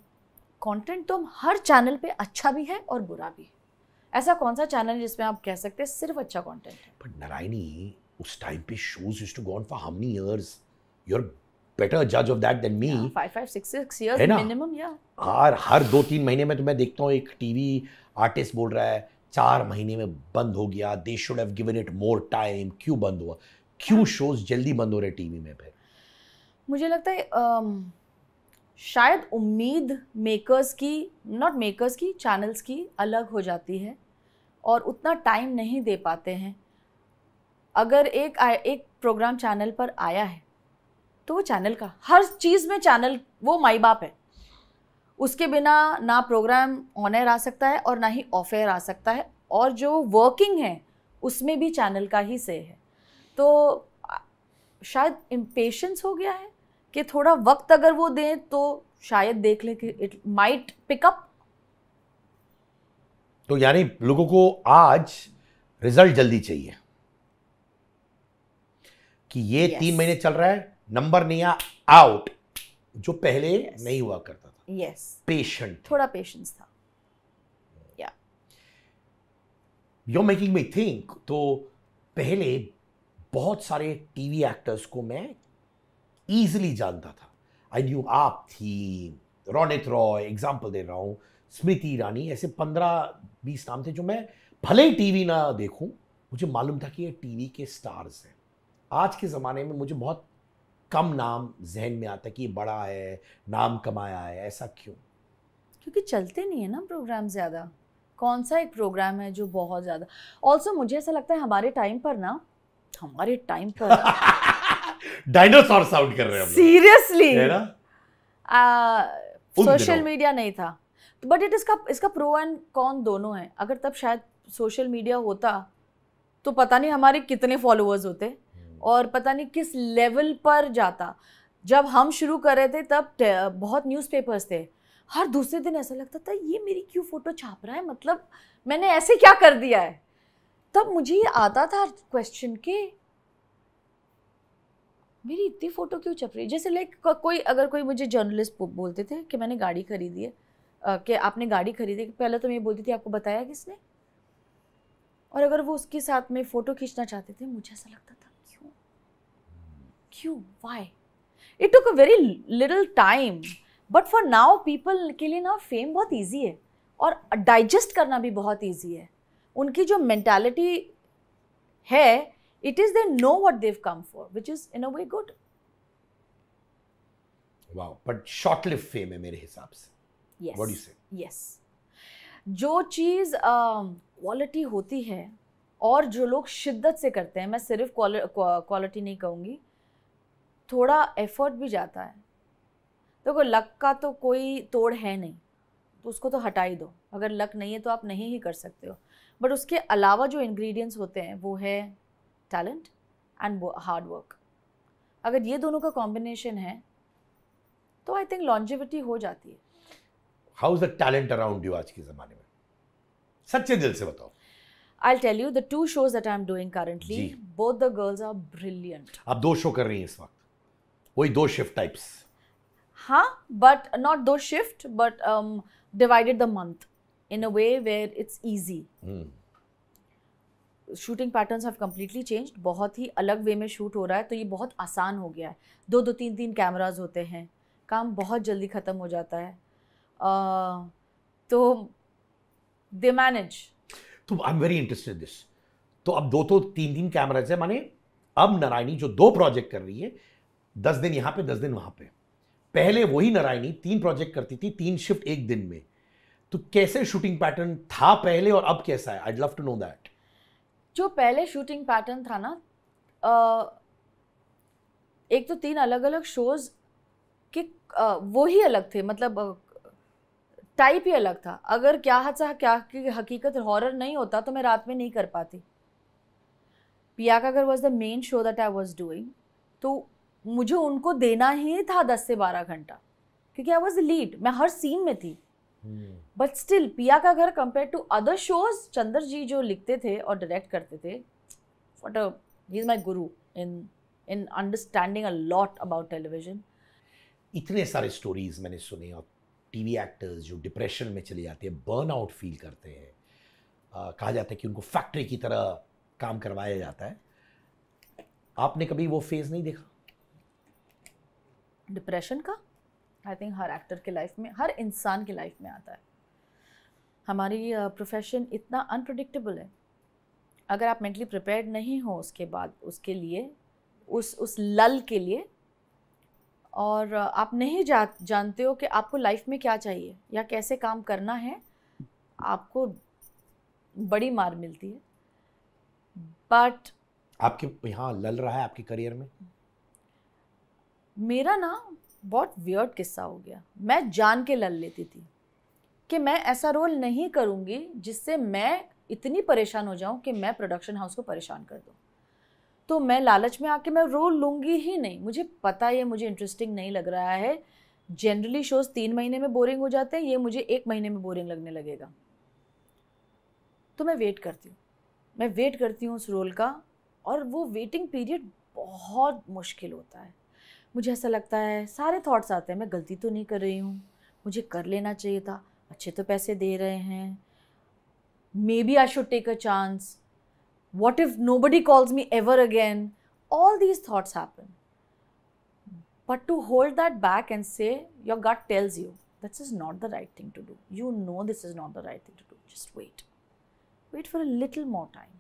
कंटेंट तो हर चैनल पे अच्छा भी है और बुरा भी है। ऐसा कौन सा चैनल है जिसमें आप कह सकते हैं सिर्फ अच्छा कंटेंट है? बट नारायणी, उस टाइम पे shows used to go on for how many years? You are better जज of that than me. 5-6 years minimum. या हर 2-3 महीने में तो मैं देखता हूँ एक टीवी आर्टिस्ट बोल रहा है 4 महीने में बंद हो गया, they should have given it more time. क्यों बंद हुआ? क्यों शोज जल्दी बंद हो रहे टीवी में? फिर मुझे लगता है शायद उम्मीद मेकर्स की, नॉट मेकर्स की, चैनल्स की अलग हो जाती है और उतना टाइम नहीं दे पाते हैं। अगर एक प्रोग्राम चैनल पर आया है तो वो चैनल का, हर चीज़ में चैनल वो माई बाप है, उसके बिना ना प्रोग्राम ऑन एयर आ सकता है और ना ही ऑफ एयर आ सकता है, और जो वर्किंग है उसमें भी चैनल का ही से है। तो शायद इम्पेशंस हो गया है कि थोड़ा वक्त अगर वो दें तो शायद देख लें कि इट माइट पिक अप। तो यानी लोगों को आज रिजल्ट जल्दी चाहिए कि ये Yes. 3 महीने चल रहा है, नंबर नहीं आ, आउट, जो पहले Yes. नहीं हुआ करता था। यस, पेशेंट, थोड़ा पेशेंस था। या यू मेकिंग मी थिंक। तो पहले बहुत सारे टीवी एक्टर्स को मैं इजीली जानता था। आई न्यू आप थी, रोनित रॉय, एग्जाम्पल दे रहा हूं, स्मृति ईरानी, ऐसे 15-20 नाम थे जो मैं भले ही टीवी ना देखूं, मुझे मालूम था कि ये टीवी के स्टार्स हैं। आज के ज़माने में मुझे बहुत कम नाम जहन में आता कि ये बड़ा है, नाम कमाया है, ऐसा क्यों? क्योंकि चलते नहीं है ना प्रोग्राम ज़्यादा। कौन सा एक प्रोग्राम है जो बहुत ज़्यादा, ऑल्सो मुझे ऐसा लगता है हमारे टाइम पर डायनासोर साउंड कर रहे हैं हम लोग, सीरियसली है ना? उन सोशल दिनों। मीडिया नहीं था, तो बट इसका प्रो एंड कॉन दोनों है। अगर तब शायद सोशल मीडिया होता तो पता नहीं हमारे कितने फॉलोअर्स होते और पता नहीं किस लेवल पर जाता। जब हम शुरू कर रहे थे तब बहुत न्यूज़पेपर्स थे, हर दूसरे दिन ऐसा लगता था ये मेरी क्यों फोटो छाप रहा है, मतलब मैंने ऐसे क्या कर दिया है। तब मुझे ये आता था क्वेश्चन के मेरी इतनी फोटो क्यों छप रही है। जैसे लाइक अगर कोई मुझे जर्नलिस्ट बोलते थे कि मैंने गाड़ी खरीदी है, कि आपने गाड़ी खरीदी, पहले तो मैं ये बोलती थी आपको बताया किसने, और अगर वो उसके साथ में फ़ोटो खींचना चाहते थे मुझे ऐसा लगता था क्यों why. It took a very little time, but for now people के लिए ना फेम बहुत ईजी है और डाइजेस्ट करना भी बहुत ईजी है। उनकी जो मेंटालिटी है, it is they know what they've come for, which is in a way good. Wow, but short-lived fame है मेरे हिसाब से। Yes. What do you say? Yes. जो चीज़ क्वालिटी होती है और जो लोग शिद्दत से करते हैं, मैं सिर्फ क्वालिटी नहीं कहूँगी, थोड़ा एफर्ट भी जाता है। देखो लक का तो कोई तोड़ है नहीं, तो उसको तो हटा ही दो। अगर लक नहीं है तो आप नहीं ही कर सकते हो, बट उसके अलावा जो इंग्रेडिएंट्स होते हैं वो है टैलेंट एंड हार्ड वर्क। अगर ये दोनों का कॉम्बिनेशन है तो आई थिंक लॉन्जेविटी हो जाती है। How is the talent around you आज के ज़माने में? सच्चे दिल से बताओ। I'll tell you the 2 shows that I'm doing currently, ji. both the girls are brilliant. आप 2 शो कर रही हैं इस वक्त, वही 2 शिफ्ट टाइप्स। हाँ, but not those shift, but divided the month in a way where it's easy. Shooting patterns have completely changed, बहुत ही अलग वे में शूट हो रहा है, तो ये बहुत आसान हो गया है। 2-2 3-3 कैमराज होते हैं, काम बहुत जल्दी ख़त्म हो जाता है, तो दे मैनेज। तो I am very interested this. तो अब 2 3 कैमराज है, माने अब नारायणी जो 2 प्रोजेक्ट कर रही है, 10 दिन यहाँ पे 10 दिन वहाँ पे। पहले वही नारायणी 3 प्रोजेक्ट करती थी, 3 शिफ्ट एक दिन में। तो कैसे शूटिंग पैटर्न था पहले और अब कैसा है? I'd love to know that. जो पहले शूटिंग पैटर्न था ना, एक तो 3 अलग अलग शोज के वो ही अलग थे, मतलब टाइप ही अलग था। अगर क्या हादसा क्या की हकीकत हॉरर नहीं होता तो मैं रात में नहीं कर पाती। पिया का घर was the main show that I was doing, तो मुझे उनको देना ही था 10 से 12 घंटा, क्योंकि आई वॉज द लीड, मैं हर सीन में थी। बट स्टिल पिया का घर compare to other shows, Chandra ji जो लिखते थे और डायरेक्ट करते थे, he is my Guru in understanding a lot about television. इतने सारे स्टोरीज मैंने सुने और टीवी एक्टर्स जो डिप्रेशन में चले जाते हैं, बर्न आउट फील करते हैं, कहा जाता है कि उनको फैक्ट्री की तरह काम करवाया जाता है। आपने कभी वो फेज नहीं देखा डिप्रेशन का? आई थिंक हर एक्टर के लाइफ में, हर इंसान के लाइफ में आता है। हमारी प्रोफेशन इतना अनप्रेडिक्टेबल है, अगर आप मेंटली प्रिपेयर्ड नहीं हो उसके बाद उसके लिए, उस लल के लिए, और आप नहीं जानते हो कि आपको लाइफ में क्या चाहिए या कैसे काम करना है, आपको बड़ी मार मिलती है। बट आपके यहाँ लल रहा है आपके करियर में? मेरा ना बहुत वियर्ड किस्सा हो गया। मैं जान के लल लेती थी कि मैं ऐसा रोल नहीं करूँगी जिससे मैं इतनी परेशान हो जाऊँ कि मैं प्रोडक्शन हाउस को परेशान कर दूँ। तो मैं लालच में आके मैं रोल लूँगी ही नहीं। मुझे पता है ये मुझे इंटरेस्टिंग नहीं लग रहा है। जनरली शोज़ 3 महीने में बोरिंग हो जाते हैं, ये मुझे 1 महीने में बोरिंग लगने लगेगा। तो मैं वेट करती हूँ उस रोल का, और वो वेटिंग पीरियड बहुत मुश्किल होता है। मुझे ऐसा लगता है, सारे थॉट्स आते हैं, मैं गलती तो नहीं कर रही हूँ, मुझे कर लेना चाहिए था, अच्छे तो पैसे दे रहे हैं, maybe I should take a chance, what if nobody calls me ever again? All these thoughts happen. But to hold that back and say, your gut tells you, this is not the right thing to do. You know this is not the right thing to do. Just wait. Wait for a little more time.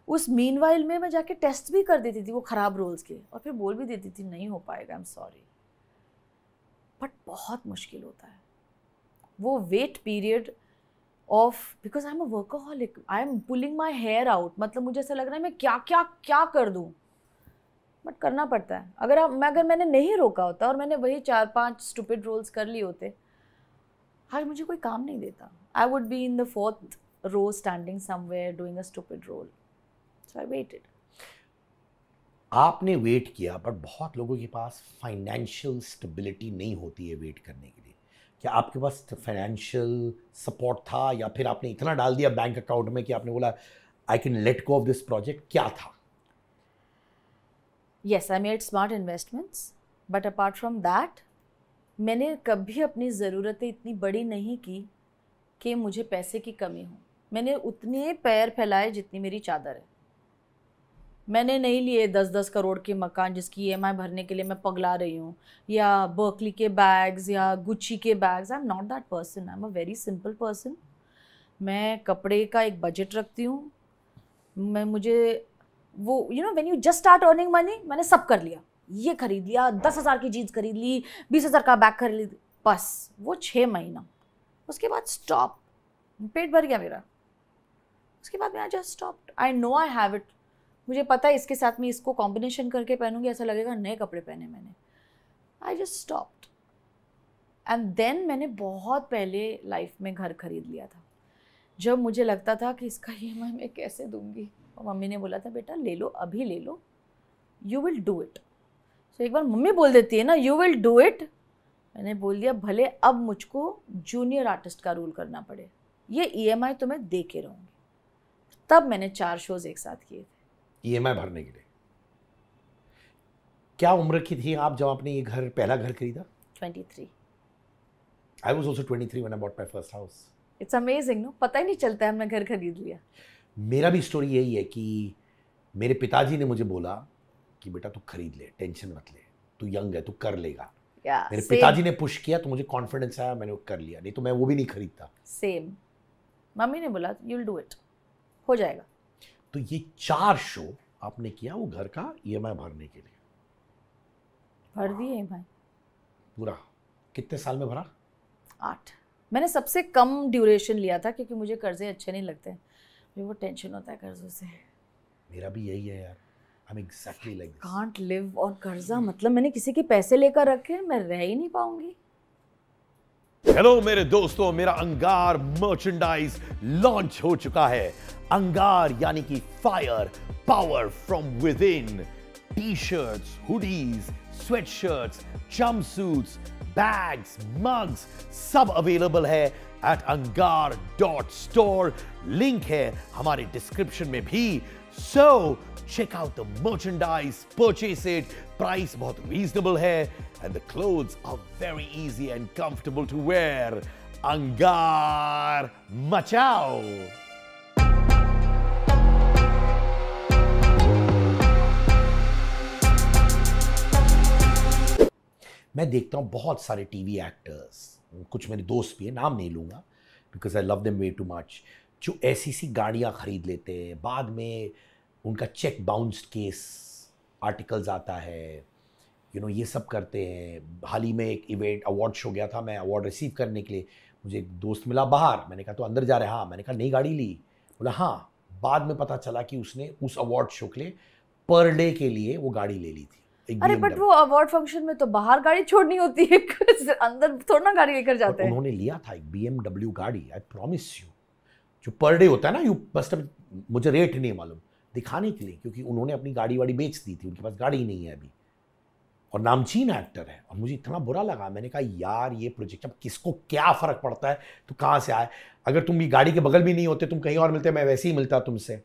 उस meanwhile में मैं जाके test भी कर देती थी वो ख़राब रोल्स के, और फिर बोल भी देती थी नहीं हो पाएगा, आई एम सॉरी। बट बहुत मुश्किल होता है वो wait period of, because I am a workaholic, I am pulling my hair out. मतलब मुझे ऐसा लग रहा है मैं क्या क्या क्या कर दूँ, बट करना पड़ता है। अगर मैंने नहीं रोका होता और मैंने वही 4-5 स्टूपिड रोल्स कर लिए होते, आज मुझे कोई काम नहीं देता। I would be in the 4th row standing somewhere doing a stupid role. So I waited. आपने वेट किया, बट बहुत लोगों के पास फाइनेंशियल स्टेबिलिटी नहीं होती है वेट करने के लिए। क्या आपके पास फाइनेंशियल सपोर्ट था, या फिर आपने इतना डाल दिया बैंक अकाउंट में कि आपने बोला I can let go of this project? क्या था? Yes, I made smart investments, but apart from that मैंने कभी अपनी ज़रूरतें इतनी बड़ी नहीं की कि मुझे पैसे की कमी हो। मैंने उतने पैर फैलाए जितनी मेरी चादर है। मैंने नहीं लिए 10-10 करोड़ के मकान जिसकी EMI भरने के लिए मैं पगला रही हूँ, या बर्कली के बैग्स या गुच्ची के bags. I am not that person, I am a very simple person. मैं कपड़े का एक बजट रखती हूँ। मुझे वो when you just start earning money, मैंने सब कर लिया, ये खरीद लिया, 10,000 की जीन्स खरीद ली, 20,000 का बैग खरीद ली, बस वो 6 महीना। उसके बाद स्टॉप, पेट भर गया मेरा। उसके बाद मैं just stopped. I know I have it. मुझे पता है इसके साथ में इसको कॉम्बिनेशन करके पहनूंगी, ऐसा लगेगा नए कपड़े पहने मैंने। I just stopped. And then मैंने बहुत पहले लाइफ में घर खरीद लिया था, जब मुझे लगता था कि इसका EMI मैं कैसे दूंगी। और मम्मी ने बोला था बेटा ले लो, अभी ले लो, यू विल डू इट। सो एक बार मम्मी बोल देती है ना यू विल डू इट, मैंने बोल दिया भले अब मुझको जूनियर आर्टिस्ट का रोल करना पड़े, ये EMI तो मैं दे के रहूँगी। तब मैंने 4 शोज़ एक साथ किए थे EMI भरने के लिए। क्या उम्र की थी आप जब आपने ये घर, पहला घर खरीदा? 23। I was also 23 when I bought my first house. It's amazing no, पता ही नहीं चलता है हमने घर खरीद लिया। मेरा भी स्टोरी यही है कि मेरे पिताजी ने मुझे बोला कि बेटा तू खरीद ले, टेंशन मत ले, तू यंग है, तू कर लेगा। मेरे पिताजी ने पुश किया तो मुझे कॉन्फिडेंस आया, मैंने वो कर लिया, नहीं तो मैं वो भी नहीं खरीदता। सेम, मम्मी ने बोला यू विल डू इट, हो जाएगा। तो ये 4 शो आपने किया वो घर का EMI भरने के लिए? भर दिए भाई पूरा। कितने साल में भरा? 8। मैंने सबसे कम ड्यूरेशन लिया था क्योंकि मुझे कर्जे अच्छे नहीं लगते, मुझे वो टेंशन होता है कर्जों से। मेरा भी यही है यार, I am exactly like this. Can't live on कर्जा। मतलब मैंने किसी के पैसे लेकर रखे, मैं रह ही नहीं पाऊंगी। हेलो मेरे दोस्तों, मेरा अंगार मर्चेंडाइज लॉन्च हो चुका है। अंगार यानी कि fire power from within. T-shirts, hoodies, sweatshirts, jumpsuits, bags, mugs सब अवेलेबल है एट angar.store। लिंक है हमारे डिस्क्रिप्शन में भी। सो check out the merchandise, purchase it. Price बहुत reasonable है and the clothes are very easy and comfortable to wear. अंगार मचाओ। मैं देखता हूँ बहुत सारे टीवी एक्टर्स, कुछ मेरे दोस्त भी हैं, नाम नहीं लूँगा because I love them way too much, जो ऐसी सी गाड़ियाँ खरीद लेते हैं, बाद में उनका चेक बाउंस्ड केस आर्टिकल्स आता है, ये सब करते हैं। हाल ही में एक इवेंट अवार्ड शो गया था, मैं अवार्ड रिसीव करने के लिए, मुझे एक दोस्त मिला बाहर, मैंने कहा तो अंदर जा रहे हैं? हाँ। मैंने कहा नई गाड़ी ली? बोला हाँ। बाद में पता चला कि उसने उस अवार्ड शो के लिए पर डे के लिए वो गाड़ी ले ली थी, एक अरे बट BMW। वो अवार्ड फंक्शन में तो बाहर गाड़ी छोड़नी होती है, अंदर थोड़ा ना गाड़ी लेकर जाते हैं। उन्होंने लिया था एक BMW गाड़ी, आई प्रॉमिस यू, जो पर डे होता है ना, यू मस्ट, मुझे रेट नहीं मालूम, दिखाने के लिए, क्योंकि उन्होंने अपनी गाड़ी वाड़ी बेच दी थी, उनके पास गाड़ी नहीं है अभी, और नामचीन एक्टर है। और मुझे इतना बुरा लगा, मैंने कहा यार ये प्रोजेक्ट, अब किसको क्या फर्क पड़ता है तो कहाँ से आए, अगर तुम ये गाड़ी के बगल भी नहीं होते, तुम कहीं और मिलते, मैं वैसे ही मिलता तुमसे।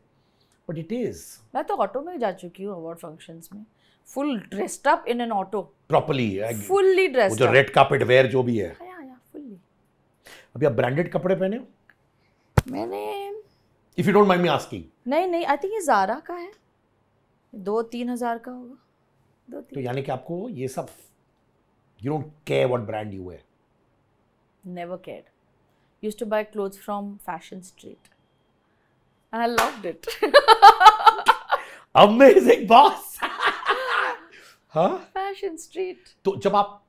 बट इट इज, मैं तो ऑटो में जा चुकी हूँ अवार्ड फंक्शंस में, full dressed up in an auto, properly, fully वो ड्रेस्ड जो अप। रेड कार्पेट वेयर जो भी है। या फुल्ली। अभी आप ब्रांडेड कपड़े पहने हो? मैंने, if you don't mind me asking. नहीं, आई थिंक ये ज़ारा का है, 2-3 हज़ार का होगा, 2-3। तो यानी कि आपको ये सब, you don't care what brand you wear? Never cared. Used to buy clothes from Fashion Street. And I loved it. Amazing boss. हाँ, Fashion Street. तो जब आप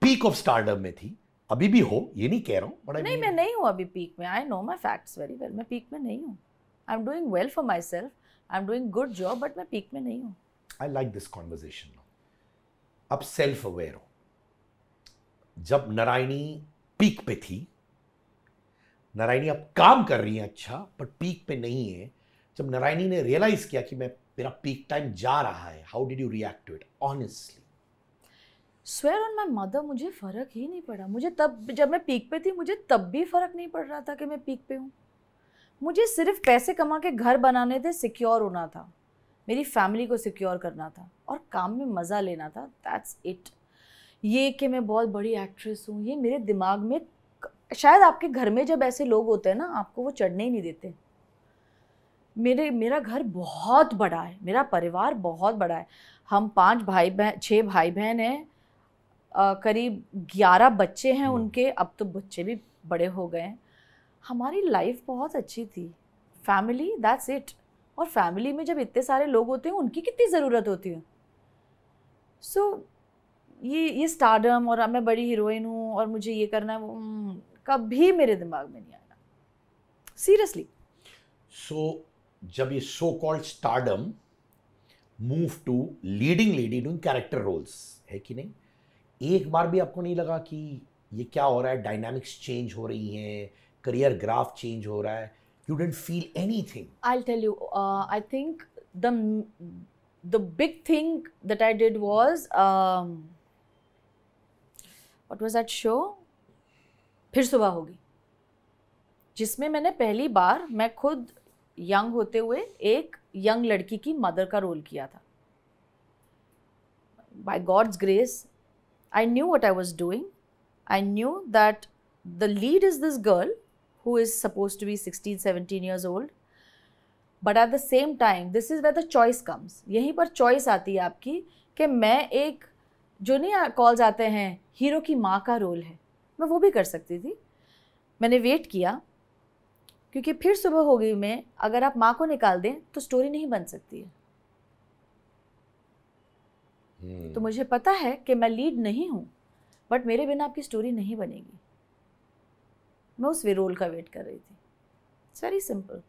पीक ऑफ स्टारडम में थी, अभी भी हो, ये नहीं कह रहा हूँ, बट नहीं, मैं नहीं हूँ अभी पीक में. I know my facts very well. मैं पीक में नहीं हूँ. I'm doing well for myself. I'm doing good job, but मैं पीक में नहीं हूँ. I like this conversation. अब सेल्फ अवेयर हो। जब नारायणी पीक पे थी, नारायणी अब काम कर रही है अच्छा, बट पीक पे नहीं है, जब नारायणी ने रियलाइज किया कि मेरा पीक टाइम जा रहा है, how did you react to it honestly? Swear on my mother, मुझे फर्क ही नहीं पड़ा. मुझे तब, जब मैं पीक पे थी, मुझे तब भी फर्क नहीं पड़ रहा था कि मैं पीक पे हूँ. मुझे सिर्फ पैसे कमा के घर बनाने थे, सिक्योर होना था, मेरी फैमिली को सिक्योर करना था, और काम में मज़ा लेना था. That's it. ये कि मैं बहुत बड़ी एक्ट्रेस हूँ, ये मेरे दिमाग में, शायद आपके घर में जब ऐसे लोग होते हैं ना, आपको वो चढ़ने ही नहीं देते. मेरा घर बहुत बड़ा है, मेरा परिवार बहुत बड़ा है. हम 6 भाई बहन हैं, करीब 11 बच्चे हैं उनके, अब तो बच्चे भी बड़े हो गए हैं. हमारी लाइफ बहुत अच्छी थी. Family, that's it. और फैमिली में जब इतने सारे लोग होते हैं, उनकी कितनी ज़रूरत होती है. सो ये स्टारडम और मैं बड़ी हीरोइन हूँ और मुझे ये करना है, वो कभी मेरे दिमाग में नहीं आया, सीरियसली. सो जब ये so called stardom move to leading lady doing character roles, है कि नहीं, एक बार भी आपको नहीं लगा कि ये क्या हो रहा है, डायनामिक्स चेंज हो रही हैं, करियर ग्राफ चेंज हो रहा है? You didn't feel anything? I'll tell you, I think the big thing that I did was, what was that show? फिर सुबह होगी, जिसमें मैंने पहली बार, मैं खुद यंग होते हुए एक यंग लड़की की मदर का रोल किया था. By God's grace, I knew what I was doing. I knew that the lead is this girl who is supposed to be 16-17 years old. But at the same time, this is where the choice comes. यहीं पर choice आती है आपकी कि मैं एक, जो नहीं कॉल्स आते हैं, हीरो की माँ का रोल है, मैं वो भी कर सकती थी. मैंने वेट किया, क्योंकि फिर सुबह हो गई में अगर आप माँ को निकाल दें तो स्टोरी नहीं बन सकती है. तो मुझे पता है कि मैं लीड नहीं हूँ, बट मेरे बिना आपकी स्टोरी नहीं बनेगी. मैं उस रोल का वेट कर रही थी. It's very simple.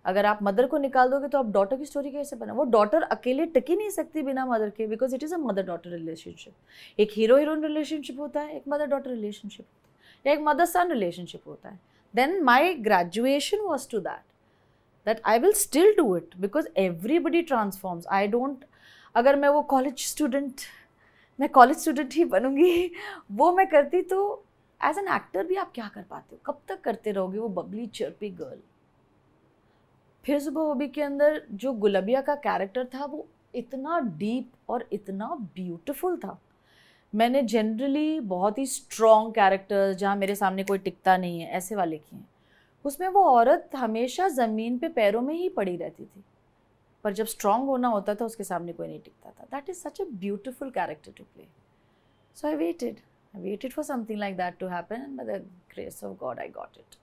अगर आप मदर को निकाल दोगे तो आप डॉटर की स्टोरी कैसे बना? वो डॉटर अकेले टिक ही नहीं सकती बिना मदर के, because it is a mother daughter relationship. एक हीरो हीरोइन रिलेशनशिप होता है, एक मदर डॉटर रिलेशनशिप होता है, या एक मदर सन रिलेशनशिप होता है. Then my graduation was to that I will still do it, because everybody transforms. I don't, अगर मैं वो कॉलेज स्टूडेंट ही बनूंगी, वो मैं करती, तो एज एन एक्टर भी आप क्या कर पाते हो? कब तक करते रहोगे वो बबली चर्पी गर्ल? फिर सुबह होगी के अंदर जो गुलबिया का कैरेक्टर था, वो इतना डीप और इतना ब्यूटीफुल था. मैंने जनरली बहुत ही स्ट्रॉन्ग कैरेक्टर्स, जहाँ मेरे सामने कोई टिकता नहीं है, ऐसे वाले किए हैं. उसमें वो औरत हमेशा ज़मीन पे पैरों में ही पड़ी रहती थी, पर जब स्ट्रॉन्ग होना होता था उसके सामने कोई नहीं टिकता था. That is such a beautiful character to play. So I waited for something like that to happen, and by the grace of God I got it.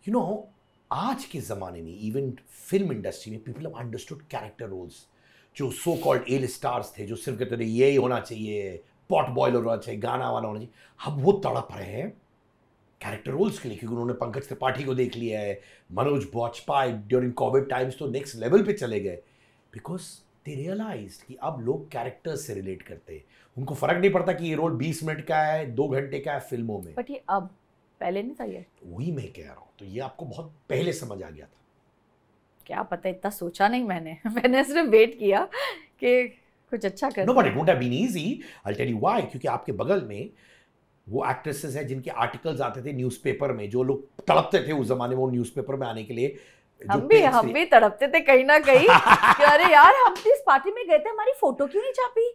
You know, आज के ज़माने में इवन फिल्म इंडस्ट्री में people have understood character roles. जो so called L stars थे, जो सिर्फ कहते थे ये ही होना चाहिए, पॉट बॉयल होना चाहिए, गाना वाला होना चाहिए, अब वो तड़प रहे हैं कैरेक्टर रोल्स के लिए, क्योंकि उन्होंने पंकज त्रिपाठी को देख लिया है, Manoj Bajpayee during Covid times तो नेक्स्ट लेवल पे चले गए, बिकॉज दे रियलाइज्ड कि अब लोग कैरेक्टर्स से रिलेट करते हैं, उनको फर्क नहीं पड़ता कि ये रोल 20 मिनट का है, 2 घंटे का है फिल्मों में। बट ये अब, पहले नहीं था ये। वही मैं कह रहा हूँ, तो ये आपको बहुत पहले समझ आ गया था। क्या पता, इतना सोचा नहीं मैंने मैंने सिर्फ वेट किया कि कुछ अच्छा कर। No but it would have been easy, I will tell you why, क्योंकि आपके बगल में वो एक्ट्रेसेस हैं जिनके आर्टिकल्स आते थे न्यूज़पेपर में, जो लोग तड़पते थे उस जमाने में वो न्यूज़पेपर में आने के लिए। हम भी तड़पते थे कहीं ना कहीं कि अरे यार हम तो इस पार्टी में गए थे, हमारी फोटो क्यों नहीं छापी।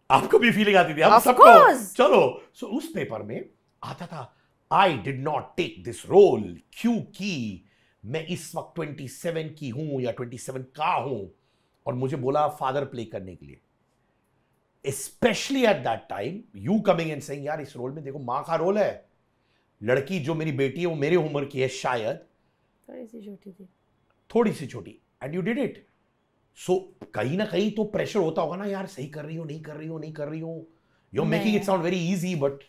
आपको भी फीलिंग आती थी, हम सबको। चलो, सो उस पेपर में आता था I did not take this role क्योंकि मैं इस वक्त 27 की हूं या 27 का हूं, और मुझे बोला फादर प्ले करने के लिए। Specially eight that time you coming and saying यार इस रोल में देखो मां का रोल है, लड़की जो मेरी बेटी है वो मेरी उम्र की है, शायद थोड़ी सी छोटी, एंड यू डिड इट। सो कहीं ना कहीं तो प्रेशर होता होगा ना यार, सही कर रही हो, नहीं कर रही हो, नहीं कर रही हो, you are making it sound very easy, but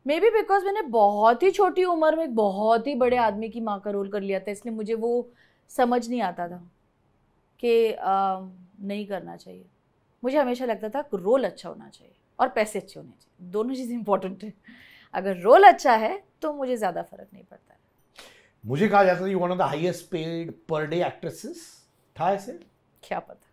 maybe because मैंने बहुत ही छोटी उम्र में एक बहुत ही बड़े आदमी की माँ का रोल कर लिया था, इसलिए मुझे वो समझ नहीं आता था कि नहीं करना चाहिए। मुझे हमेशा लगता था रोल अच्छा होना चाहिए और पैसे अच्छे होने चाहिए, दोनों चीज़ें इंपॉर्टेंट है। अगर रोल अच्छा है तो मुझे ज़्यादा फर्क नहीं पड़ता है। मुझे कहा जाता था you one of the highest paid per day actresses, था ऐसे? क्या पता,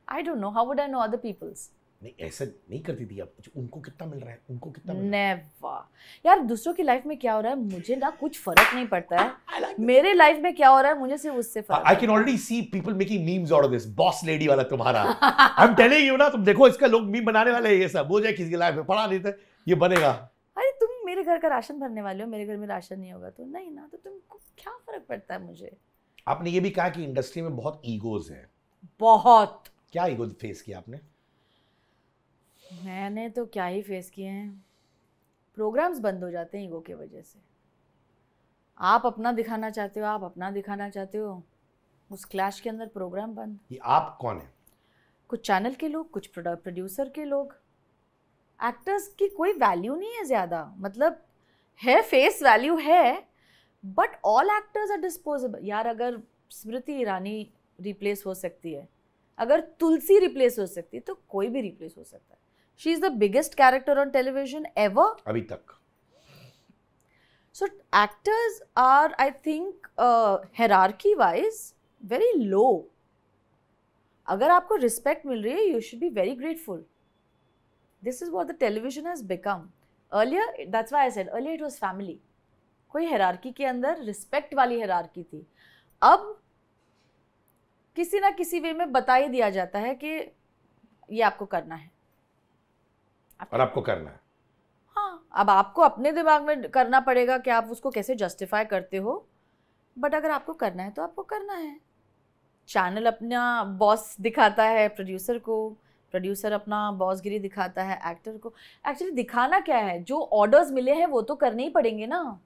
I don't know, how would I know other peoples. नहीं ऐसा नहीं करती थी आप, उनको कितना मिल रहा है, उनको कितना मिल रहा है? नेवर यार, दूसरों की लाइफ में क्या हो रहा है मुझे ना कुछ फर्क नहीं पड़ता है। मेरे लाइफ में क्या हो रहा है मुझे सिर्फ उससे फर्क। I can already see people making memes out of this boss lady वाला तुम्हारा। आई एम टेलिंग यू ना, तुम देखो इसका लोग मीम बनाने वाले हैं, ये सब हो जाए किसी की लाइफ में, पढ़ा नहीं था ये बनेगा। अरे तुम मेरे घर का राशन भरने वाले हो, मेरे घर में राशन नहीं होगा तो नहीं ना, तो तुमको क्या फर्क पड़ता है मुझे। आपने ये भी कहा कि इंडस्ट्री में बहुत ईगोज हैं। बहुत। क्या ईगो फेस किया आपने? मैंने तो क्या ही फेस किए हैं, प्रोग्राम्स बंद हो जाते हैं ईगो की वजह से। आप अपना दिखाना चाहते हो, आप अपना दिखाना चाहते हो, उस क्लैश के अंदर प्रोग्राम बंद। ये आप कौन है? कुछ चैनल के लोग, कुछ प्रोड्यूसर के लोग। एक्टर्स की कोई वैल्यू नहीं है ज़्यादा, मतलब है फेस वैल्यू है, but all actors are disposable. यार अगर स्मृति ईरानी रिप्लेस हो सकती है, अगर तुलसी रिप्लेस हो सकती है, तो कोई भी रिप्लेस हो सकता है। She is the biggest character on television ever अभी तक। So actors are, I think, hierarchy wise very low. अगर आपको रिस्पेक्ट मिल रही है, you should be very grateful. This is what the television has become. Earlier, that's why I said earlier it was family. कोई hierarchy के अंदर respect वाली hierarchy थी। अब किसी ना किसी वे में बता ही दिया जाता है कि ये आपको करना है, और आपको करना है। हाँ, अब आपको अपने दिमाग में करना पड़ेगा कि आप उसको कैसे जस्टिफाई करते हो, बट अगर आपको करना है तो आपको करना है। चैनल अपना बॉस दिखाता है प्रोड्यूसर को, प्रोड्यूसर अपना बॉसगिरी दिखाता है एक्टर को। एक्चुअली दिखाना क्या है, जो ऑर्डर्स मिले हैं वो तो करने ही पड़ेंगे ना।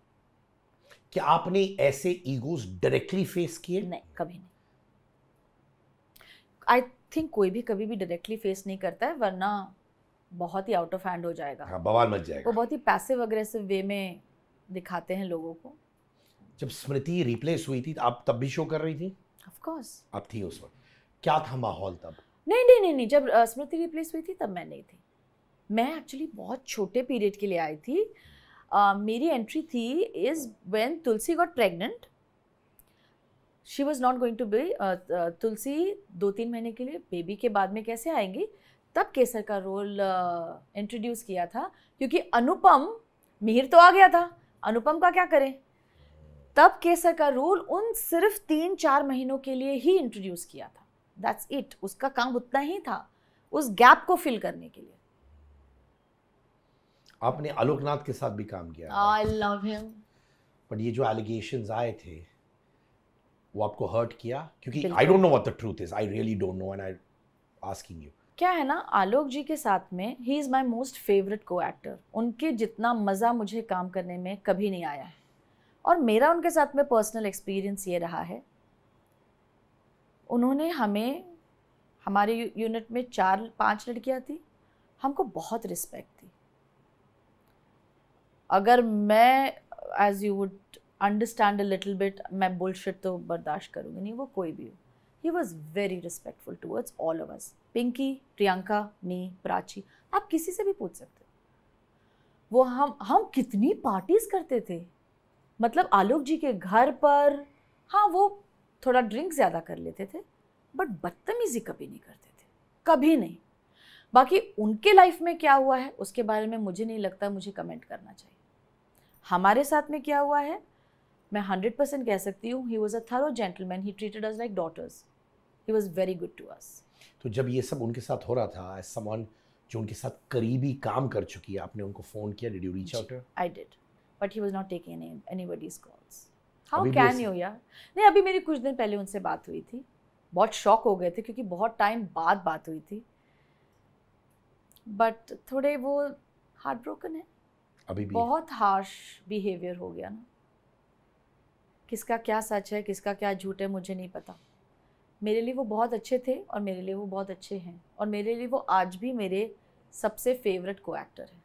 क्या आपने ऐसे ईगोस डायरेक्टली फेस किए? नहीं, कभी नहीं। आई थिंक कोई भी कभी भी डायरेक्टली फेस नहीं करता है, वरना बहुत ही आउट ऑफ हैंड हो जाएगा। हाँ, बवाल मच जाएगा। वो बहुत ही पैसिव अग्रेसिव वे में दिखाते हैं लोगों को। जब स्मृति रिप्लेस हुई थी आप तब भी शो कर रही थी? Of course. आप थी उस वक्त? क्या था माहौल तब? नहीं, जब स्मृति रिप्लेस हुई थी तब मैं नहीं थी। मैं एक्चुअली बहुत छोटे पीरियड के लिए आई थी। मेरी एंट्री थी is when Tulsi got pregnant. She was not going to be, Tulsi 2-3 महीने के लिए, बेबी के बाद में कैसे आएंगी, तब केसर का रोल इंट्रोड्यूस किया था। क्योंकि अनुपम, मिहिर तो आ गया था, अनुपम का क्या करें, तब केसर का रोल उन सिर्फ 3-4 महीनों के लिए ही इंट्रोड्यूस किया था। दैट्स इट, उसका काम उतना ही था, उस गैप को फिल करने के लिए। आपने आलोकनाथ के साथ भी काम किया। आई लव हिम। बट ये जो एलिगेशंस आए थे वो आपको हर्ट किया? क्योंकि आई don't know what the truth is, I really don't know and I asking you. क्या है ना, आलोक जी के साथ में he is my most favourite को एक्टर। उनके जितना मज़ा मुझे काम करने में कभी नहीं आया है, और मेरा उनके साथ में पर्सनल एक्सपीरियंस ये रहा है, उन्होंने हमें हमारे यूनिट में 4-5 लड़कियां थी, हमको बहुत रिस्पेक्ट थी। अगर मैं as you would understand a little bit, मैं बुलशिट तो बर्दाश्त करूँगी नहीं, वो कोई भी हो। He was very respectful towards all of us, Pinky, Priyanka, me, Prachi, आप किसी से भी पूछ सकते हो। वो हम कितनी पार्टीज करते थे, मतलब आलोक जी के घर पर। हाँ, वो थोड़ा ड्रिंक ज़्यादा कर लेते थे, बट बदतमीजी कभी नहीं करते थे, कभी नहीं। बाकी उनके लाइफ में क्या हुआ है उसके बारे में मुझे नहीं लगता मुझे कमेंट करना चाहिए। हमारे साथ में क्या हुआ है मैं 100% कह सकती हूँ, he was a thorough gentleman, he treated us like daughters, he was very good to us. तो जब ये सब उनके साथ हो रहा था, एज समवन जो उनके साथ करीबी काम कर चुकी है, आपने उनको फोन किया? Did you reach out? I did, but he was not taking anybody's calls. How अभी भी कैन ऐसे- यू यार। नहीं, अभी मेरी कुछ दिन पहले उनसे बात हुई थी, बहुत शॉक हो गए थे क्योंकि बहुत टाइम बाद बात हुई थी, बट थोड़े वो हार्ट ब्रोकन है। अभी भी बहुत हार्श बिहेवियर हो गया ना, किसका क्या सच है किसका क्या झूठ है मुझे नहीं पता। मेरे लिए वो बहुत अच्छे थे और मेरे लिए वो बहुत अच्छे हैं, और मेरे लिए वो आज भी मेरे सबसे फेवरेट को एक्टर है।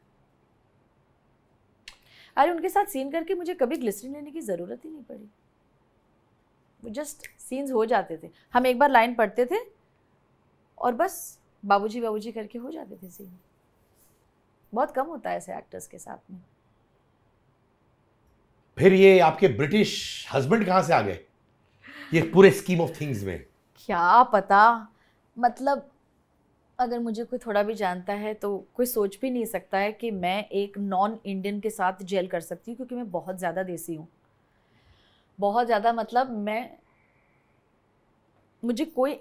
अरे उनके साथ सीन करके मुझे कभी ग्लिसरीन लेने की ज़रूरत ही नहीं पड़ी, वो जस्ट सीन्स हो जाते थे। हम एक बार लाइन पढ़ते थे और बस बाबूजी बाबूजी करके हो जाते थे सीन। बहुत कम होता है ऐसे एक्टर्स के साथ में। फिर ये आपके ब्रिटिश हस्बैंड कहाँ से आ गए ये पूरे स्कीम ऑफ थिंग्स में? क्या पता, मतलब अगर मुझे कोई थोड़ा भी जानता है तो कोई सोच भी नहीं सकता है कि मैं एक नॉन इंडियन के साथ जेल कर सकती हूँ, क्योंकि मैं बहुत ज़्यादा देसी हूँ, बहुत ज़्यादा। मतलब मुझे कोई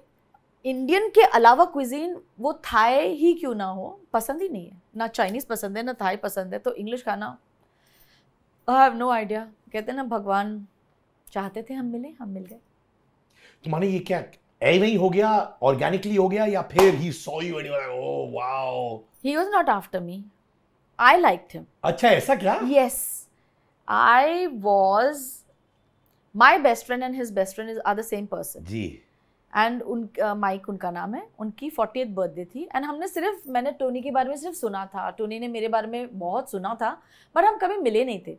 इंडियन के अलावा क्विजीन, वो थाई ही क्यों ना हो, पसंद ही नहीं है। ना चाइनीज़ पसंद है ना थाई पसंद है, तो इंग्लिश खाना आई हैव नो आइडिया। कहते हैं ना भगवान चाहते थे हम मिले, हम मिल गए। तो माने ये क्या ऐਵੇਂ ही हो गया, ऑर्गेनिकली हो गया, या फिर he saw you and you were like oh wow? He was not after me, I liked him. अच्छा, ऐसा क्या? Yes, I was, my best friend and his best friend are the same person. जी। And Mike उनका नाम है, उनकी 40th birthday थी, and मैंने टोनी के बारे में सिर्फ सुना था, टोनी ने मेरे बारे में बहुत सुना था, बट हम कभी मिले नहीं थे।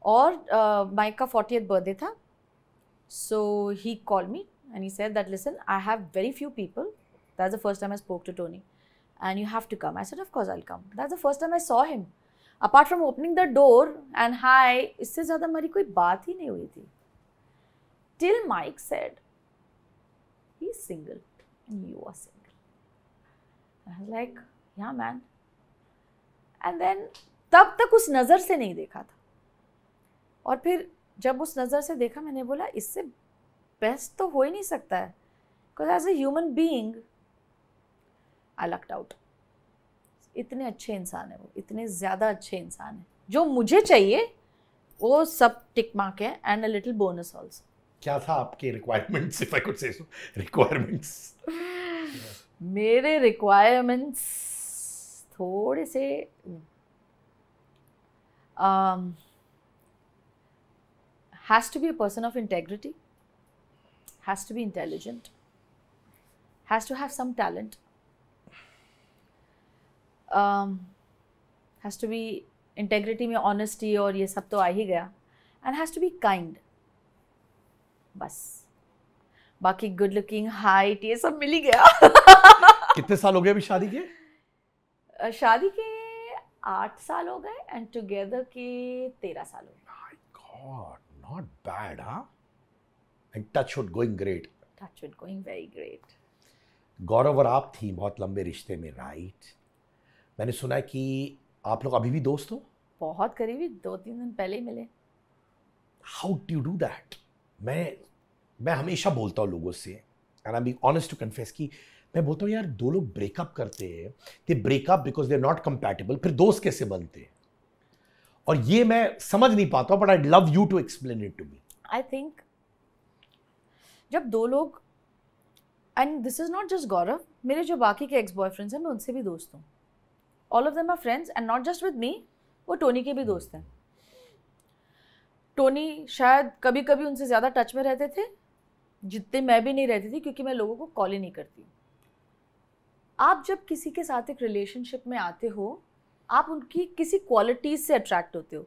और माइक का 40th बर्थडे था, so he called me and he said that listen, I have very few people, that's the first time I spoke to Tony and you have to come. I said, of course I'll come. That's the first time I saw him. Apart from opening the door and hi, इससे ज़्यादा हमारी कोई बात ही नहीं हुई थी. Till Mike said, he's single and you are single. I was like, yeah man. And then तब तक उस नज़र से नहीं देखा था. और फिर जब उस नज़र से देखा, मैंने बोला इससे बेस्ट तो हो ही नहीं सकता है. Because as a human being, I lucked out. इतने अच्छे इंसान है वो, इतने ज़्यादा अच्छे इंसान है. जो मुझे चाहिए वो सब टिक मार्क है and a little bonus also. क्या था आपके requirements, if I could say so? Requirements, मेरे रिक्वायरमेंट्स थोड़े से has to be a person of integrity, has to be intelligent, has to have some talent, has to be integrity में honesty और ये सब तो आ ही गया, and has to be kind. बस बाकी गुड लुकिंग, हाइट, ये सब मिल ही गया. कितने साल हो गए अभी शादी के? शादी के 8 साल हो गए एंड टुगेदर के 13 साल हो गए. My God, not bad, huh? And touchwood going great. Touchwood going very great. गौरव और आप थी बहुत लंबे रिश्ते में, राइट? मैंने सुना है कि आप लोग अभी भी दोस्त हो? बहुत करीबी, 2-3 दिन पहले ही मिले. How do you do that? मैं हमेशा बोलता हूँ लोगों से, and I'm being honest to confess, कि मैं बोलता हूँ यार, दो लोग ब्रेकअप करते हैं, they break up because they're not compatible, फिर दोस्त कैसे बनते हैं? और ये मैं समझ नहीं पाता, but I'd love you to explain it to me. I think जब दो लोग, and this is not just गौरव, मेरे जो बाकी के एक्स बॉयफ्रेंड्स हैं मैं उनसे भी दोस्त हूँ. All of them are friends and not just with me, वो टोनी के भी दोस्त हैं. टोनी शायद कभी कभी उनसे ज़्यादा टच में रहते थे, जितने मैं भी नहीं रहती थी, क्योंकि मैं लोगों को कॉल ही नहीं करती हूँ। आप जब किसी के साथ एक रिलेशनशिप में आते हो, आप उनकी किसी क्वालिटीज़ से अट्रैक्ट होते हो।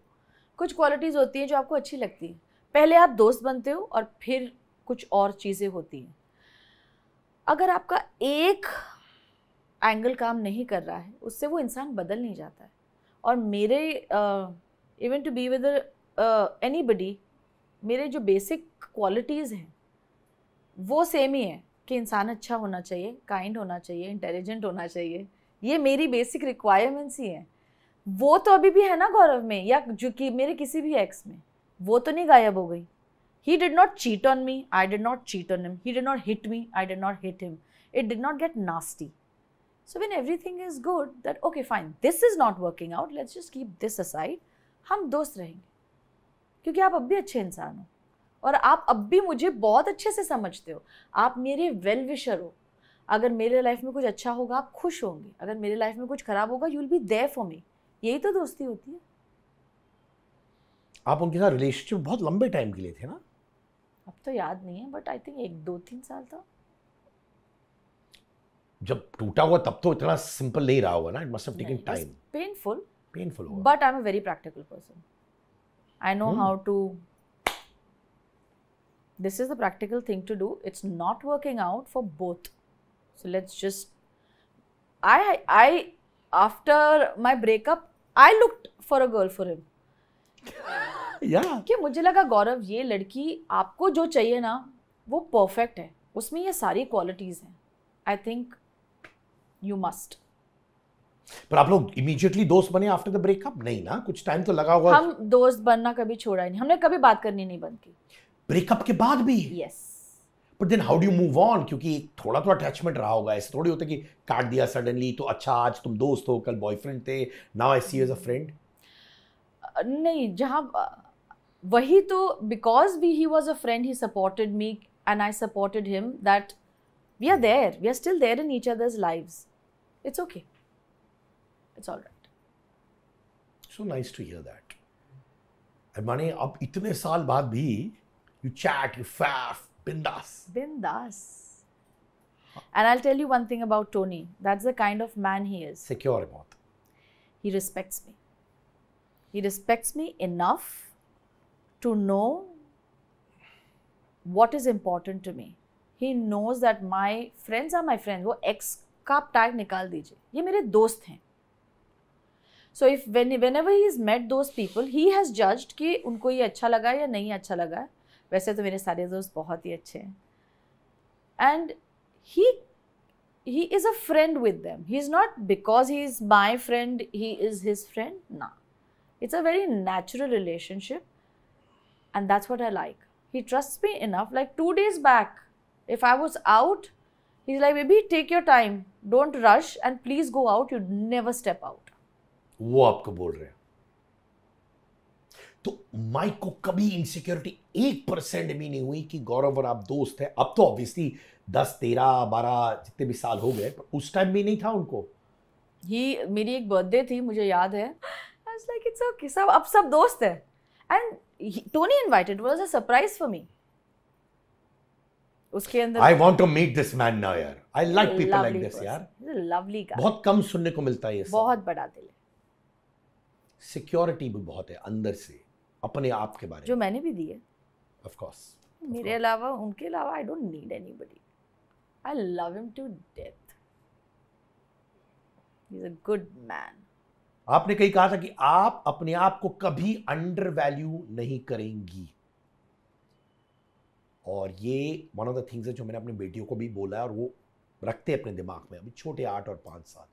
कुछ क्वालिटीज़ होती हैं जो आपको अच्छी लगती हैं, पहले आप दोस्त बनते हो और फिर कुछ और चीज़ें होती हैं। अगर आपका एक एंगल काम नहीं कर रहा है, उससे वो इंसान बदल नहीं जाता है। और मेरे even to be with anybody, मेरे जो बेसिक क्वालिटीज़ हैं वो सेम ही है कि इंसान अच्छा होना चाहिए, काइंड होना चाहिए, इंटेलिजेंट होना चाहिए। ये मेरी बेसिक रिक्वायरमेंट्स ही हैं। वो तो अभी भी है ना गौरव में, या जो कि मेरे किसी भी एक्स में, वो तो नहीं गायब हो गई। He did not cheat on me, I did not cheat on him. He did not hit me, I did not hit him. It did not get nasty. So when everything is good, that okay fine, this is not working out, let's just keep this aside. हम दोस्त रहेंगे, क्योंकि आप अब भी अच्छे इंसान हो और आप अब भी मुझे बहुत अच्छे से समझते हो। आप मेरे वेल विशर हो। अगर मेरे लाइफ में कुछ अच्छा होगा आप खुश होंगे, अगर मेरे लाइफ में कुछ खराब होगा you will be there for me. यही तो दोस्ती होती है। आप उनके साथ रिलेशनशिप बहुत लंबे टाइम के लिए थे ना? अब तो याद नहीं है, बट आई थिंक 1-2-3 साल था। जब टूटा हुआ तब तो इतना सिंपल नहीं रहा होगा ना, it must have taken time. Painful होगा, but I am a very practical person. I know how to, this is the practical thing to do. It's not working out for both, so let's just I after my breakup I looked for a girl for him. कि मुझे लगा गौरव ये लड़की आपको जो चाहिए ना वो परफेक्ट है, उसमें ये सारी क्वालिटीज हैं। I think you must. पर आप लोग इमीडिएटली दोस्त बने आफ्टर द ब्रेकअप? नहीं ना, कुछ टाइम तो लगा होगा। हम दोस्त बनना कभी छोड़ा ही नहीं, हमने कभी बात करनी नहीं बंद की। ब्रेकअप के बाद भी? Yes. But then how do you move on? क्योंकि थोड़ा तो अटैचमेंट रहा होगा, ऐसे थोड़ी होता कि काट दिया सडनली तो अच्छा आज तुम दोस्त हो, कल बॉयफ्रेंड थे, now I see you as a friend. नहीं, जहाँ वही तो, because he was a friend, he supported me and I supported him, that we are there, we are still there in each other's lives. It's okay, it's alright. So nice to hear that. माने अब इतने साल बाद भी you chat, you faff, bindas. And I'll tell you one thing about Tony. That's the kind of man he is. Secure है बहुत. He respects me. He respects me enough to know what is important to me. He knows that my friends are my friends. वो ex का tag निकाल दीजिए, ये मेरे दोस्त हैं. So if whenever he has met those people, he has judged कि उनको ये अच्छा लगा या नहीं अच्छा लगा. वैसे तो मेरे सारे दोस्त बहुत ही अच्छे हैं, and he is a friend with them. He is not because he is my friend, he is his friend. Nah, it's a very natural relationship, and that's what I like. He trusts me enough. Like 2 days back, if I was out, he's like, baby, take your time, don't rush, and please go out, you never step out. वो आपको बोल रहे हैं। तो mic को कभी insecurity 1% भी नहीं हुई कि गौरव और आप दोस्त हैं? अब तो ऑब्वियसली 10, 13, 12 जितने भी साल हो गए, पर उस टाइम भी नहीं था उनको। मेरी एक बर्थडे थी, मुझे याद है, I was like, it's okay, अब सब दोस्त हैं, and Tony invited, was a surprise for me. उसके अंदर I want to meet this man now यार, I like people like this यार। He's a lovely guy। बहुत कम सुनने को मिलता है ये सब। बहुत बड़ा दिल है। सिक्योरिटी भी बहुत है अंदर से, अपने आप के बारे में, जो मैंने भी दी है। Of course. मेरे अलावा, उनके अलावा I don't need anybody. I love him to death. He is a good man. आपने कहीं कहा था कि आप अपने आप को कभी अंडर वैल्यू नहीं करेंगी, और ये वन ऑफ द थिंग्स है जो मैंने अपनी बेटियों को भी बोला है, और वो रखते हैं अपने दिमाग में, अभी छोटे 8 और 5 साल।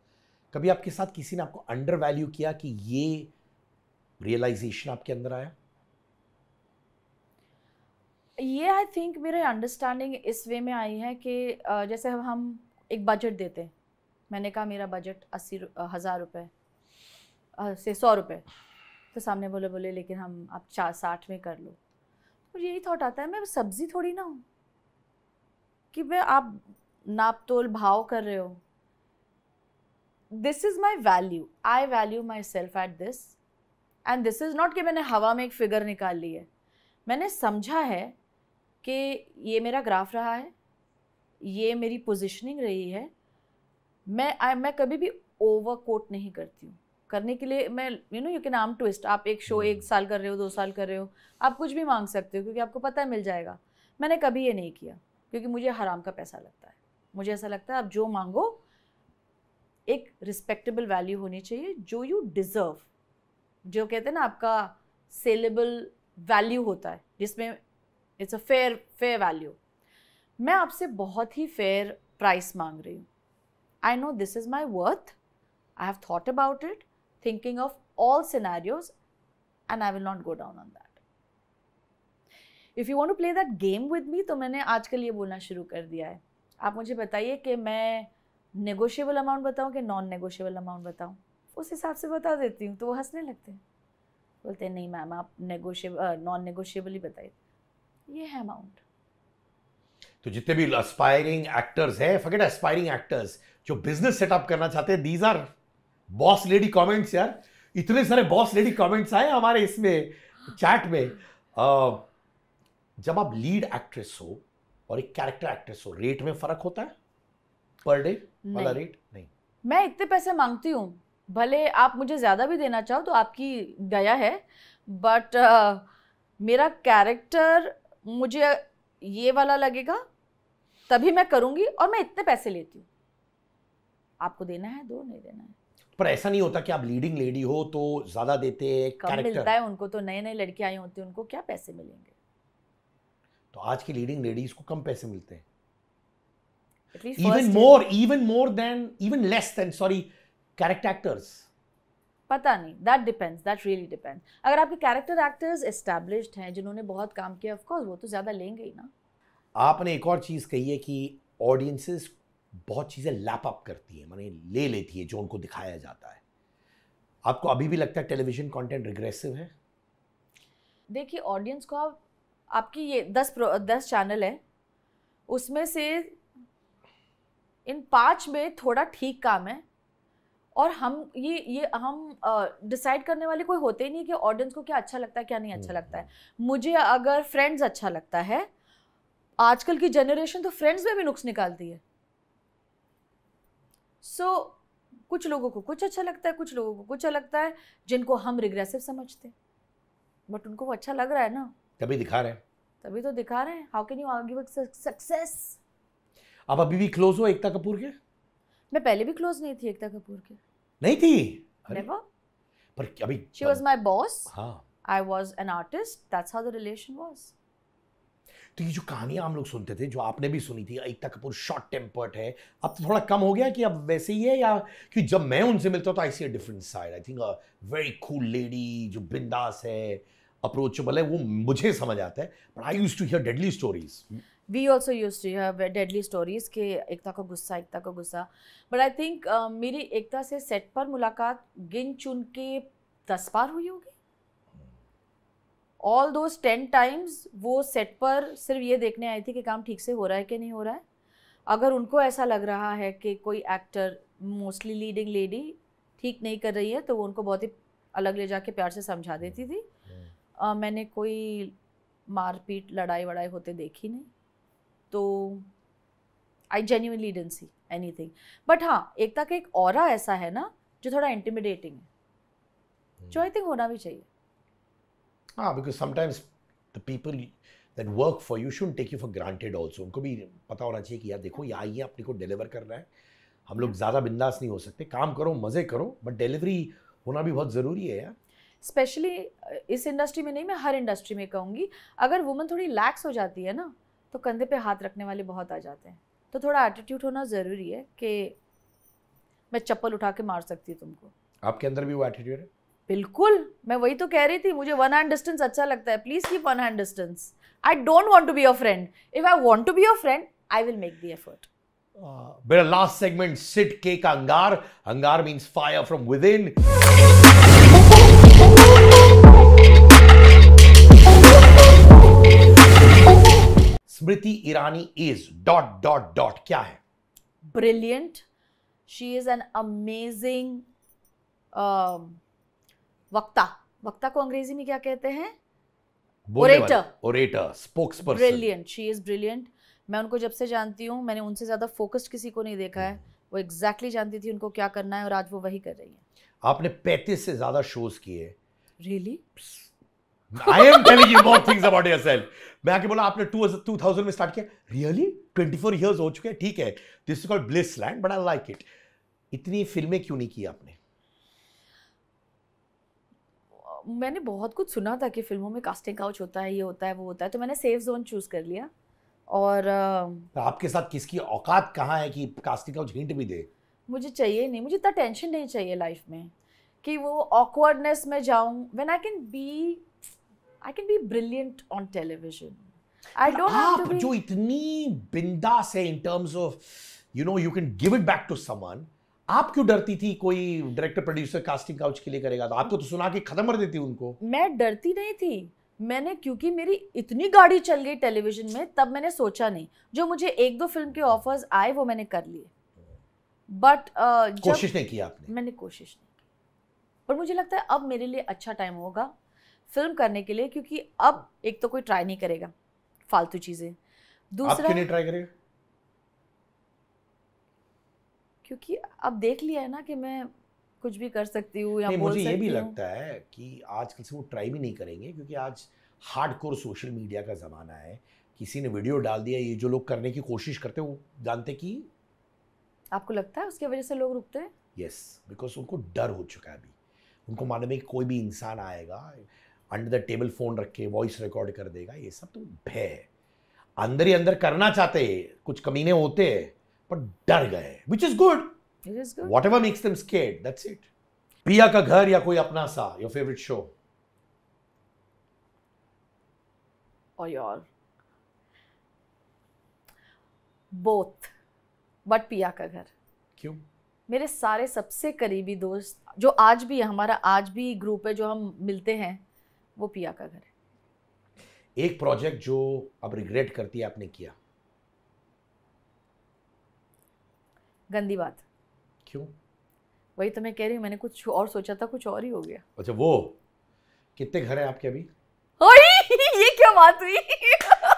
कभी आपके साथ किसी ने आपको अंडर वैल्यू किया कि ये रियलाइजेशन आपके अंदर आया? ये आई थिंक मेरे अंडरस्टैंडिंग इस वे में आई है कि जैसे हम एक बजट देते हैं, मैंने कहा मेरा बजट 80,000 रुपये से 100 रुपये, तो सामने बोले लेकिन हम आप 60 में कर लो। तो यही थॉट आता है, मैं सब्जी थोड़ी ना हूँ कि मैं आप नाप तोल भाव कर रहे हो। This is my value, I value my self at this, and this is not कि मैंने हवा में एक फिगर निकाल ली है। मैंने समझा है कि ये मेरा ग्राफ रहा है, ये मेरी पोजीशनिंग रही है, मैं कभी भी ओवर कोट नहीं करती हूँ करने के लिए। मैं यू कैन आर्म ट्विस्ट, आप एक शो 1 साल कर रहे हो, 2 साल कर रहे हो, आप कुछ भी मांग सकते हो क्योंकि आपको पता है मिल जाएगा। मैंने कभी ये नहीं किया क्योंकि मुझे हराम का पैसा लगता है। मुझे ऐसा लगता है आप जो मांगो एक रिस्पेक्टेबल वैल्यू होनी चाहिए, जो यू डिज़र्व, जो कहते हैं ना आपका सेलेबल वैल्यू होता है जिसमें इट्स अ फेयर वैल्यू। मैं आपसे बहुत ही फेयर प्राइस मांग रही हूँ। I know this is my worth, I have thought about it, thinking of all scenarios, and I will not go down on that. If you want to play that game with me, तो मैंने आजकल ये बोलना शुरू कर दिया है, आप मुझे बताइए कि मैं नेगोशिएबल अमाउंट बताऊं कि नॉन नेगोशिएबल अमाउंट बताऊं, उस हिसाब से बता देती हूँ। तो वो हंसने लगते हैं, बोलते हैं नहीं मैम आप नॉन नेगोशिएबल ही बताइए, ये है अमाउंट। तो जितने भी एस्पायरिंग एक्टर्स हैं, फॉरगेट एस्पायरिंग एक्टर्स, जो बिजनेस सेटअप करना चाहते हैं, these are boss lady comments यार। इतने सारे बॉस लेडी कमेंट्स आए हमारे इसमें चैट में। जब आप लीड एक्ट्रेस हो और एक कैरेक्टर एक्ट्रेस हो, रेट में फर्क होता है पर डे वाला रेट? नहीं, मैं इतने पैसे मांगती हूँ, भले आप मुझे ज़्यादा भी देना चाहो तो आपकी गया है, बट मेरा कैरेक्टर मुझे ये वाला लगेगा तभी मैं करूँगी, और मैं इतने पैसे लेती हूँ। आपको देना है दो, नहीं देना है। पर ऐसा नहीं होता कि आप लीडिंग लेडी हो तो ज़्यादा देते हैं? कम मिलता है उनको, तो नए नए लड़की आई होती है, उनको क्या पैसे मिलेंगे? तो आज की लीडिंग लेडीज को कम पैसे मिलते हैं, At least even less than character actors. पता नहीं, that depends, that really depends. अगर आपके कैरेक्टर एक्टर्स एस्टैब्लिश्ड हैं, जिन्होंने बहुत काम किया, ऑफ कोर्स वो तो ज़्यादा लेंगे ही ना। आपने एक और चीज़ कही है कि ऑडियंसेस बहुत चीज़ें लैप अप करती हैं, माने ले लेती है जो उनको दिखाया जाता है। आपको अभी भी लगता है टेलीविजन कंटेंट रिग्रेसिव है? देखिए ऑडियंस को आपकी ये 10 चैनल है, उसमें से इन 5 में थोड़ा ठीक काम है, और हम डिसाइड करने वाले कोई होते ही नहीं कि ऑडियंस को क्या अच्छा लगता है क्या नहीं अच्छा लगता है। मुझे अगर फ्रेंड्स अच्छा लगता है, आजकल की जनरेशन तो फ्रेंड्स में भी नुक्स निकालती है। कुछ लोगों को कुछ अच्छा लगता है, कुछ लोगों को कुछ लगता है, जिनको हम रिग्रेसिव समझते हैं, बट उनको वो अच्छा लग रहा है ना, तभी दिखा रहे हैं। तभी तो दिखा रहे हैं। How can you argue with success? आप अभी भी क्लोज हो एकता कपूर के? मैं पहले भी क्लोज नहीं थी एकता कपूर के। नहीं थी? नेवर। पर अभी शी वाज माय बॉस, हाँ, I was an artist, that's how the relation was. तो ये जो कहानियां हम लोग सुनते थे, जो आपने भी सुनी थी, एकता कपूर शॉर्ट टेम्पर्ड है, अब तो थोड़ा कम हो गया कि अब वैसे ही है, या कि जब मैं उनसे मिलता हूं तो I see a different side? I think a very cool lady जो बिंदास है, अप्रोचेबल है, वो मुझे समझ आता है। But I used to hear deadly stories. We also used to hear deadly stories के एकता का गुस्सा। बट आई थिंक मेरी एकता से सेट पर मुलाकात गिन चुन के 10 बार हुई होगी। ऑल दोज 10 टाइम्स वो सेट पर सिर्फ ये देखने आई थी कि काम ठीक से हो रहा है कि नहीं हो रहा है। अगर उनको ऐसा लग रहा है कि कोई एक्टर, मोस्टली लीडिंग लेडी, ठीक नहीं कर रही है, तो वो उनको बहुत ही अलग ले जाके प्यार से समझा देती थी। मैंने कोई मारपीट लड़ाई वड़ाई होते देखी नहीं, तो I genuinely didn't see anything. But हाँ, एकता का एक ऑरा ऐसा है ना जो थोड़ा इंटिमिडेटिंग है, जो आई थिंक होना भी चाहिए। हाँ, because sometimes the people that work for you shouldn't take you for granted also. उनको भी पता होना चाहिए कि यार देखो ये आई है, अपने को डिलीवर कर रहा है, हम लोग ज़्यादा बिंदास नहीं हो सकते, काम करो मज़े करो, बट डिलीवरी होना भी बहुत ज़रूरी है यार। स्पेशली इस इंडस्ट्री में नहीं, मैं हर इंडस्ट्री में कहूँगी, अगर वुमन थोड़ी लैक्स हो जाती है ना, तो कंधे पे हाथ रखने वाले बहुत आ जाते हैं। तो थोड़ा एटीट्यूड होना ज़रूरी है कि मैं चप्पल उठा के मार सकती हूँ तुमको। आपके अंदर भी वो एटीट्यूड है? बिल्कुल, मैं वही तो कह रही थी, मुझे वन हैंड डिस्टेंस अच्छा लगता है। Please keep one hand distance. I don't want to be your friend. If I want to be your friend, I will make the effort. मेरा लास्ट सेगमेंट, सिट के का अंगार। अंगार means fire from within. Smriti Irani is ... क्या है? Brilliant. She is an amazing वक्ता। वक्ता को अंग्रेजी में क्या कहते हैं? Orator, spokesperson. Brilliant, she is brilliant. मैं उनको जब से जानती हूँ, मैंने उनसे ज्यादा फोकस्ड किसी को नहीं देखा है। वो एग्जैक्टली जानती थी उनको क्या करना है और आज वो वही कर रही है। आपने 35 से ज्यादा शोज किए। Really? I am telling you more things about yourself. मैं आके बोला आपने 2000 में स्टार्ट किया। रियली? 24 इयर्स हो चुके हैं। ठीक है, this is called bliss land, but I like it. इतनी फिल्में क्यों नहीं की आपने? मैंने बहुत कुछ सुना था कि फिल्मों में कास्टिंग काउच होता है, ये होता है, वो होता है, तो मैंने सेफ जोन चूज कर लिया। और आपके साथ किसकी औकात कहाँ है कि कास्टिंग काउच हिंट भी दे? मुझे चाहिए नहीं, मुझे इतना टेंशन नहीं चाहिए लाइफ में कि वो ऑकवर्डनेस में जाऊं। When I can be brilliant on television. I don't have to be. जो इतनी बिंदास है in terms of you can give it back to someone, आप क्यों डरती थी कोई डायरेक्टर प्रोड्यूसर कास्टिंग काउच के लिए करेगा? तो आपको तो सुना के खत्म कर देती उनको। मैं डरती नहीं थी, मैंने, क्योंकि मेरी इतनी गाड़ी चल गई टेलीविजन में, तब मैंने सोचा नहीं। जो मुझे 1-2 फिल्म के ऑफर्स आए वो मैंने कर लिए, बट कोशिश नहीं किया आपने? मैंने कोशिश नहीं की। पर मुझे लगता है अब मेरे लिए अच्छा टाइम होगा फिल्म करने के लिए, क्योंकि अब एक तो कोई ट्राई नहीं करेगा फालतू चीजें, दूसरा आप क्यों नहीं ट्राई करेगा? क्योंकि अब देख लिया है ना कि मैं कुछ भी कर सकती हूँ या बोल मुझे सकती ये भी हूँ। लगता है कि आजकल से वो ट्राई भी नहीं करेंगे, क्योंकि आज हार्डकोर सोशल मीडिया का ज़माना है। किसी ने वीडियो डाल दिया, ये जो लोग करने की कोशिश करते हैं वो जानते कि आपको लगता है उसकी वजह से लोग रुकते हैं? यस, बिकॉज उनको डर हो चुका है अभी। उनको मालूम है कि कोई भी इंसान आएगा, अंडर द टेबल फ़ोन रख के वॉइस रिकॉर्ड कर देगा। ये सब तो भय है। अंदर ही अंदर करना चाहते, कुछ कमीने होते हैं पर डर गए, which is good. It is good. Whatever makes them scared, that's it. पिया का घर या कोई अपना सा, your favorite show? Or your both, but पिया का घर। क्यों? मेरे सारे सबसे करीबी दोस्त जो आज भी है, हमारा आज भी ग्रुप है जो हम मिलते हैं, वो पिया का घर है। एक प्रोजेक्ट जो अब रिग्रेट करती है आपने किया? गंदी बात। क्यों? वही तो मैं कह रही हूँ, मैंने कुछ और सोचा था, कुछ और ही हो गया। अच्छा, वो कितने घर हैं आपके अभी? ये क्या बात हुई?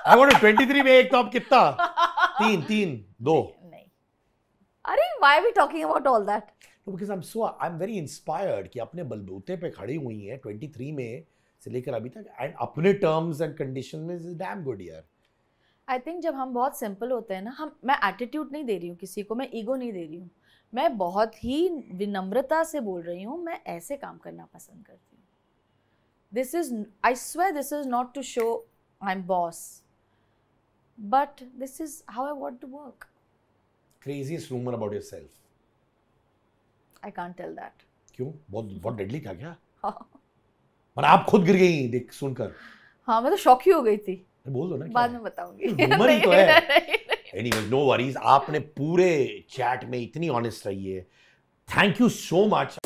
I want 23 में एक, तो आप कितना? 3 2? नहीं। अरे why are we talking about all that? No, because I'm very inspired कि अपने बलबूते पे खड़ी हुई हैं 23 में से लेकर अभी तक, एंड अपने टर्म्स एंड कंडीशन में इज डैम गुड यार। आई थिंक जब हम बहुत सिंपल होते हैं ना, मैं एटीट्यूड नहीं दे रही हूँ किसी को, मैं ईगो नहीं दे रही हूँ, मैं बहुत ही विनम्रता से बोल रही हूँ, मैं ऐसे काम करना पसंद करती हूँ। This is, I swear, this is not to show I am boss, but this is how I want to work. Craziest rumour about yourself? I can't tell that. क्यों? बहुत डेडली था क्या? पर आप खुद गिर गई देख सुनकर। हाँ, मैं तो शॉक ही हो गई थी। बोल दो ना, बाद में बताऊंगी। रूमर ही तो है। Anyways, no worries, आपने पूरे चैट में इतनी ऑनेस्ट रही है। Thank you so much.